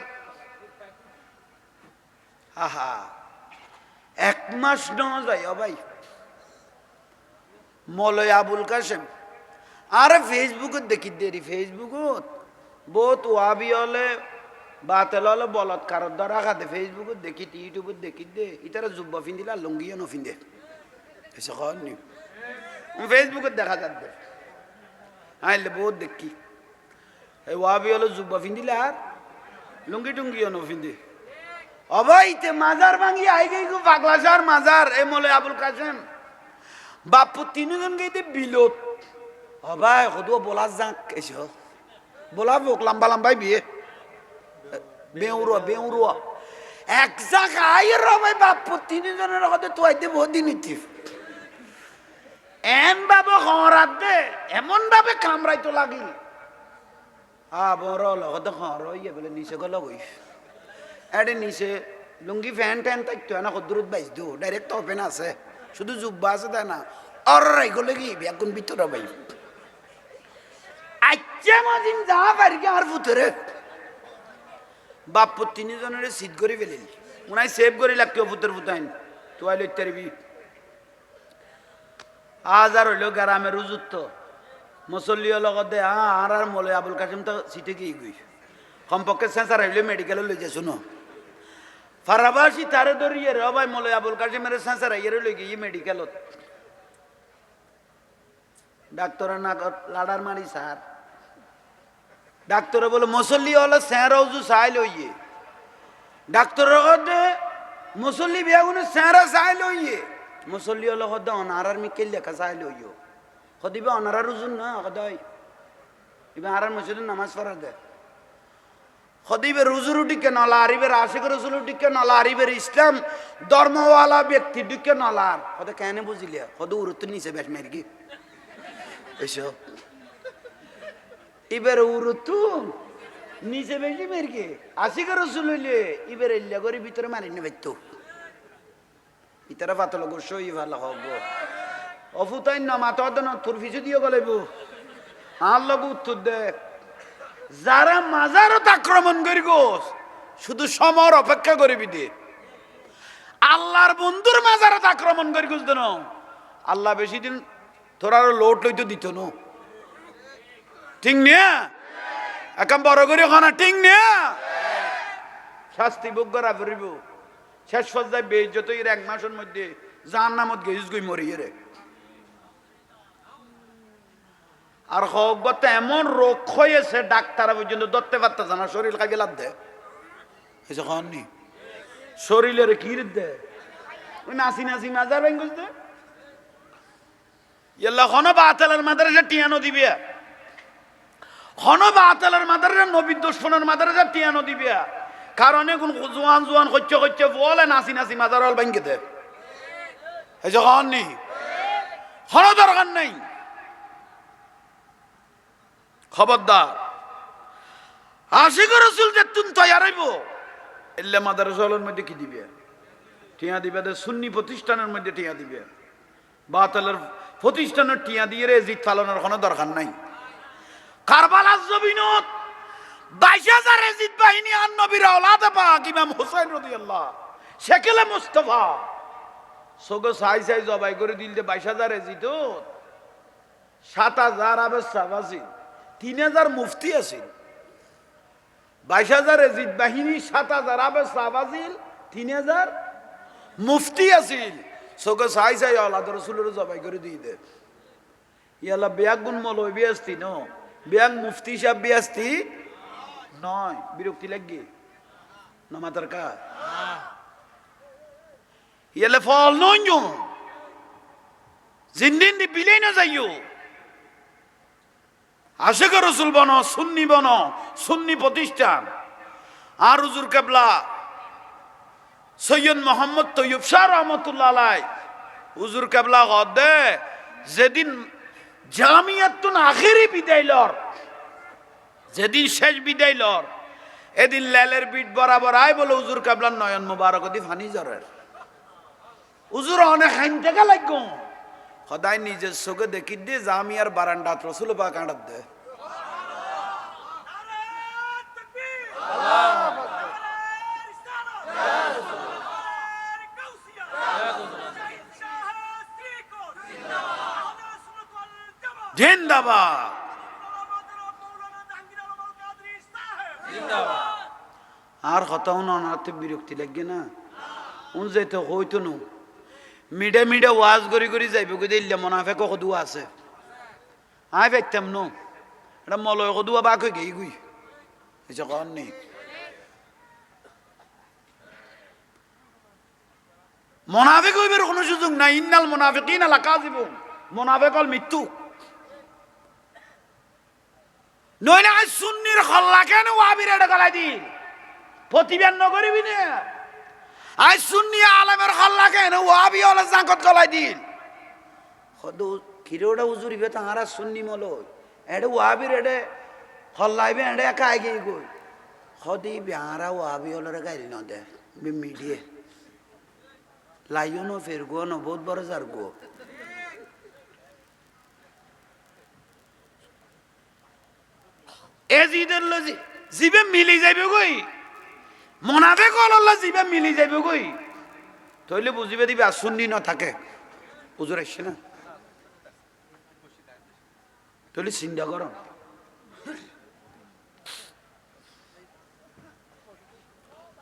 আহা 1 মাস ন যায় ভাই মলয় আবুল কাশেম আরে ফেসবুকত দেখি দেরি ফেসবুকত বহুত ওয়াবি হলে বাতেল হলে বলৎকার দ্বারা খাতে ফেসবুকত দেখি ইউটিউবত দেখি দে ইতারা যুব্ব ফিন্দিলা লুঙ্গিও নফিন্দে এসে খাওয়ার নি ফেসবুকত দেখা যাবে আইলে বহুত দেখি এই ওয়াবি হলে যুব্ব ফিন্দিলে আর লুঙ্গি টুঙ্গিও নফিন্দে অবাইতে মাজার ভাঙি আই গই গো পাগলাসার মাজার এ মলে আবুল কাশেম বাপু তিনজন গইতে বিলত অবাই কদু বলা যাক এসো বলা বোক লম্বা লম্বাই বিয়ে বেউরুয়া এক জায়গায় রবাই বাপু তিনজনের কথা তো আইতে বহুত দিন ইতি এন বাবা খরাত দে এমন ভাবে কামড়াই তো লাগিল বড় লগতে খর ইয়ে বলে নিচে গেল গই এডে নিচে লুঙ্গি ফ্যান ট্যান থাকতো না কদ্দুরত বাইস দিও ডাইরেক্ট ওপেন আছে শুধু জুব্বা আছে তাই না আর রাই গলে কি বেগুন ভিতরে ভাই আচ্ছা মাদিন যা পারি আর ফুতরে বাপ তিনজনের সিট করে ফেলিল উনাই সেভ করে লাগতো ফুতের ফুতাইন তোয়াই লইতে পারবি আজ আর হইল গ্রামের রুজুত মুসল্লি লগত দে আর আর মলে আবুল কাশেম তো সিটে গিয়ে গই কমপক্ষে সেন্সার হইলে মেডিকেলে লই যাই শুনো ফারাবাসি তারে ধরিয়ে রে ভাই মলে আবুল কাশেমের সেন্সার আইয়ে লই গিয়ে মেডিকেলত ডাক্তারের না লাডার মারি স্যার ডাক্তারে বলে মুসল্লি হলে স্যারজু চাই লইয়ে ডাক্তারের কথা মুসল্লি বিয়াগুনে স্যারা চাই লইয়ে মুসল্লি হলে কথা অনারার মিকেল লেখা চাই লইও সদিবে অনারার রুজুন না সদাই এবার আর মসজিদে নামাজ পড়া দে সদিবে রুজুর টিকে নলা আরিবের আশিক রসুল টিকে নলা আরিবের ইসলাম ধর্মওয়ালা ব্যক্তি টিকে নলার সদে কেন বুঝিলে সদ উরুত নিচে বেশ মেরগি এসব এবার উরুতু নিচে বেশি মেরগে আশিক রসুল হইলে এবার এলিয়া করে ভিতরে মারি নেবে তো ইতারা পাতল গোস ভালো হব অফুতাই না মাথা দেন তোর পিছু দিয়ে গলেব আর লোক উত্তর দে যারা মাজারত আক্রমণ করি গোস শুধু সমর অপেক্ষা করবি দে আল্লাহর বন্ধুর মাজারত আক্রমণ করি গোস দেন আল্লাহ বেশি দিন তোর আরো লোট লইতে দিত না ঠিক নিয়া এখন বড় করে খানা ঠিক নিয়া শাস্তি ভোগ করা পড়িব শেষ পর্যায়ে বেইজ্জত এর 1 মাসের মধ্যে জাহান্নামত গেইস গই মরি রে আর হকবত এমন রোগ হয়েছে ডাক্তার পর্যন্ত ধরতে পারতেছে না শরীর কাজে লাভ দেয় এসে খাননি শরীরের কি দে ওই নাসি নাসি মাজার ভেঙ্গুস দে ইয়াল্লা হন বাতালের মাদারে টিয়ানো দিবে হন বাতালের মাদারে নবী দুশমনের মাদারে টিয়ানো দিবে কারণে কোন জোয়ান জোয়ান হচ্ছে হচ্ছে বলে নাসি নাসি মাজার হল ভেঙ্গে দে এসে খাননি হন দরকার নাই খবরদার আশিক রাসূল যে তুন তৈয়ার হইব এল্লে মাদ্রাসার মধ্যে কি দিবে টিয়া দিবে সুন্নি প্রতিষ্ঠানের মধ্যে টিয়া দিবে বাতিলের প্রতিষ্ঠানের টিয়া দিয়ে জিত পালনের কোনো দরকার নাই কারবালার জমিনত 22,000 এজিদ বাহিনী আর নবীর আওলাদে পাক ইমাম হোসেন রাদিয়াল্লাহু শেকেলে মুস্তাফা সগো সাই সাই জবাই করে দিল যে 22,000 এজিদ 7,000 আবে সাবাসি 3,000 মুফতি আছিল 22,000 এজিদ বাহিনী 7,000 আবে সাবাজিল 3,000 মুফতি আছিল সগো সাই সাই আওলাদ রাসূলের জবাই করে দিয়ে দে ইয়ালা বেয়াগুন মলয় বিয়াস্তি ন বেয়াং মুফতি সাহেব বিয়াস্তি নয় বিরক্তি লাগি না মাতার কা ইয়ালে ফল নঞ্জো জিন্দিন দি বিলাই না যাইও আশিক রাসূল বনো সুন্নি প্রতিষ্ঠান আর হুজুর কেবলা সৈয়দ মোহাম্মদ তৈয়ব শাহ রহমতুল্লাহ আলাই হুজুর কেবলা গদে যেদিন জামিয়াতুন আখিরি বিদায় লর যেদিন শেষ বিদায় লর এদিন লেলের বিট বরাবর আয় বলে হুজুর কেবলার নয়ন মুবারক দি ফানি জরের হুজুর অনেক হাইন টাকা লাগো সদায় নিজের চোখে দেখি দিয়ে জামিয়ার বারান্দাত রসুল পাক আঁটাত দে জিন্দাবাদ আর কথা অনাতে বিরক্তি লাগে না উন যাইতে হইতো না মিডে মিডে ওয়াজ করি করি যাইব কই দিল্লে মুনাফিক কদুয়া আছে আই পাইতাম নো এটা মলয় কদুয়া বাক হই গই গুই এসে কোন নেই মুনাফিক হইবার কোনো সুযোগ নাই ইন্নাল মুনাফিকিনা লাকাযিবুন মুনাফিক হল মৃত্যু নইলে আজ সুন্নির হল্লা কেন ওয়াবির এটা গলাই দি প্রতিবাদ নকরিবি না আজ সুন্নি আলেমের হল্লা কেন ওয়াবি হলে জাঙ্কত গলাই দিল হদু কিরোটা উজুরিবে তাহারা সুন্নি মলো এডে ওয়াবির এডে হল্লাইবে এডে একা আগে গই হদি বিহারা ওয়াবি হলরে গাইলি ন দে মিডিয়ে লাইও ন ফের গো ন বহুত বড় যার গো এজিদের লজি জিবে মিলি যাইবে গই মুনাফিক হল জিবে মিলি যাইবে গই তইলে বুঝিবে দিবে আর সুন্নি ন থাকে হুজুর আসছে না তইলে চিন্তা করো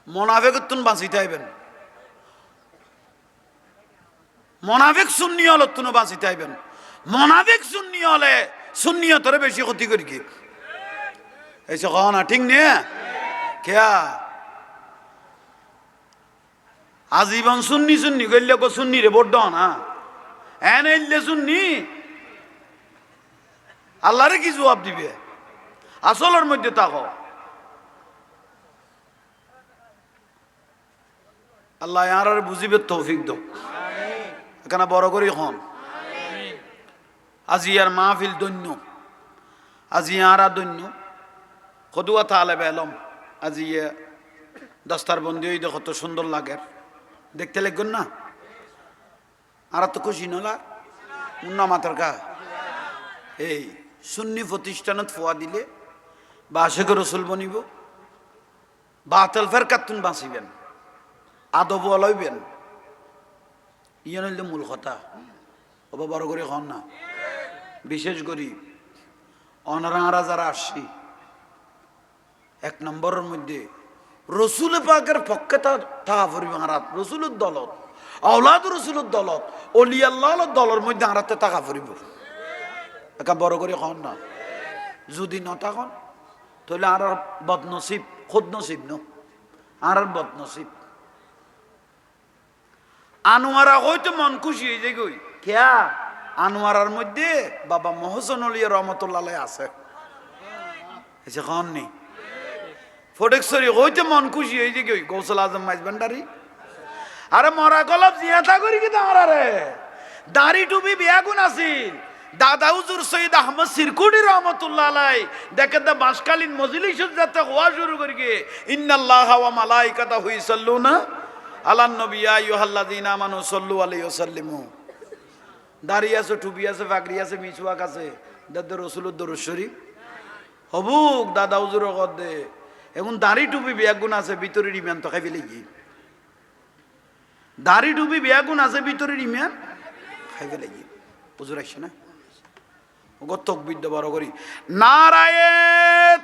মুনাফিক তুন বাঁচিতে আইবেন মুনাফিক সুন্নি হল তুন বাঁচিতে আইবেন মুনাফিক সুন্নি হলে সুন্নিয়তরে বেশি ক্ষতি করি কি ऐसे कहो ना ठीक नहीं है क्या आजीवन सुन्नी सुन्नी गल्ले को सुन्नी रे बोट डाउन हाँ ऐने इल्ले सुन्नी अल्लाह रे की जवाब दिबे আসলের মধ্যে থাকো আল্লাহ আর বুঝিবে তৌফিক দাও এখানে বড় করে হন আজি আর মাহফিল দন্য আজি আরা দন্য খদুয়া তালেব এলম আজি দস্তার বন্দি হই কত সুন্দর লাগে দেখতে লাগবেন না আর তো খুশি নলা মুন্না মাতরকা এই সুন্নি প্রতিষ্ঠানত ফোয়া দিলে বা আশেখ রসুল বনিব বাতল ফেরকাতুন বাঁচিবেন আদব লইবেন ইয়ে নইলে মূল কথা ওবা বড় করে হন না বিশেষ করি অনারা যারা আসছি এক নম্বরের মধ্যে রসুল পাকের পক্ষে তাহা পরিবেন রসুলের দলত আওলাদ রসুলের দলত অলি আল্লাহ দলের মধ্যে আঁড়াতে টাকা পরিব একা বড় করে হন না যদি ন তখন তাহলে আর বদনসিব খোদ নসিব ন আর বদনসিব আনোয়ারা হয়তো মন খুশি হয়ে যায় গই কেয়া আনোয়ারার মধ্যে বাবা মহসন আলী রহমতুল্লাহ আছে এসে কন নি ফটেকসরি হইতে মন খুশি হয়ে যায় গই গৌসল আজম মাইজবান্ডারি আরে মরা গলব জিয়াতা করি কি তোমার আরে দাড়ি টুপি বিয়াগুন আছিল দাদা হুজুর সৈয়দ আহমদ সিরকুড়ি রহমতুল্লাহ আলাই দেখে দা বাসকালীন মজলিস যাতে হওয়া শুরু করি গিয়ে ইন্নাল্লাহ ওয়া মালাইকাতাহু ইসাল্লুনা আলান নবী ইয়া আইয়ুহাল্লাযীনা আমানু সাল্লু আলাইহি ওয়া সাল্লিমু দাড়ি আছে টুপি আছে পাগড়ি আছে মিছওয়াক আছে দাদা রাসূলুর দরুদ শরীফ হবুক দাদা হুজুর কদে এখন দাড়ি টুপি বিয়াগুন আছে ভিতরে ইমান তো খাই ফেলে গিয়ে দাড়ি টুপি বিয়াগুন আছে ভিতরে ইমান খাই ফেলে গিয়ে হুজুর আসছে না ওগো তাকবীর দে বড় করি নারায়ে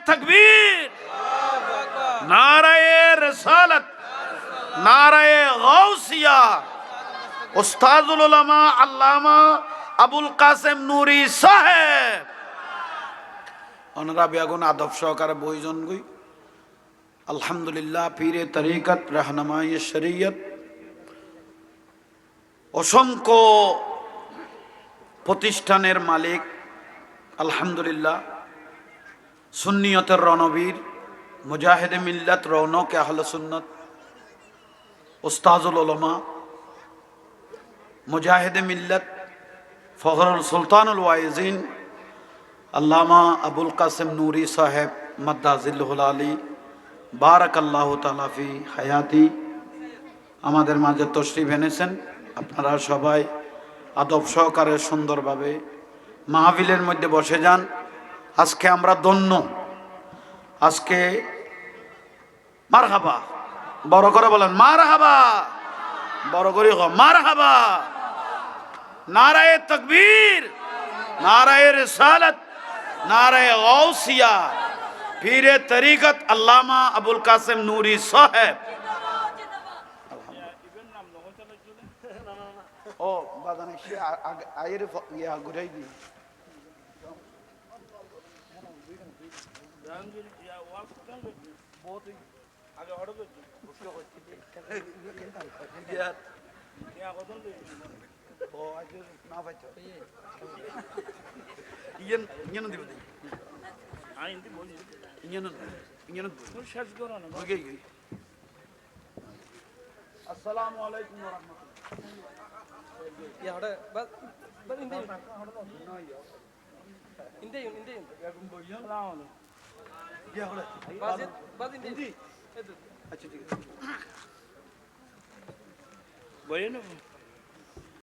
তাকবীর নারায়ে রিসালাত নারায়ে গাউসিয়া উস্তাদুল উলামা আল্লামা আবুল কাসেম নুরি সাহেব ওনারা বেগুন আদব সহকারে বইজন গই আলহামদুলিল্লাহ পীরে তরিকত রাহনুমায়ে শরীয়ত অসংখ্য প্রতিষ্ঠানের মালিক আলহামদুলিল্লাহ সুন্নিয়তের রণবীর মুজাহিদে মিল্লাত রৌনক আহলে সুন্নত উস্তাজুল উলামা মুজাহিদে মিল্লাত ফখরুল সুলতানুল ওয়াইজিন আল্লামা আবুল কাসেম নুরি সাহেব মাদ্দাজিল্লুহুল আলী বারাকাল্লাহু তাআলা ফি হায়াতি আমাদের মাঝে তশরিফ এনেছেন আপনারা সবাই আদব সহকারে সুন্দরভাবে মাহফিলের মধ্যে বসে যান আজকে আমরা ধন্য আজকে মারহাবা বড় করে বলেন মারহাবা বড় করে মারহাবা নারায়ে তাকবীর নারায়ে রিসালাত নারায়ে গাউসিয়া পীরে তরিকত আল্লামা আবুল কাসেম নুরি সাহেব ও বাদানে সে আয়ের ইয়া ঘুরাই দি বহুত আগে অর্ডার করছি ও আজ না পাইছো ইয়েন ইয়েন দিব দি আইন দি বলি ইয়েন ইয়েন শেষ করো না ওকে আসসালামু আলাইকুম ওয়া রাহমাতুল্লাহ ইয়া হড়া বাস ইন্দে ইন্দে ইন্দে ইয়াকুম বইয়া আসসালামু আলাইকুম ইয়া হড়া বাস ইন্দে আচ্ছা ঠিক আছে বইয়া না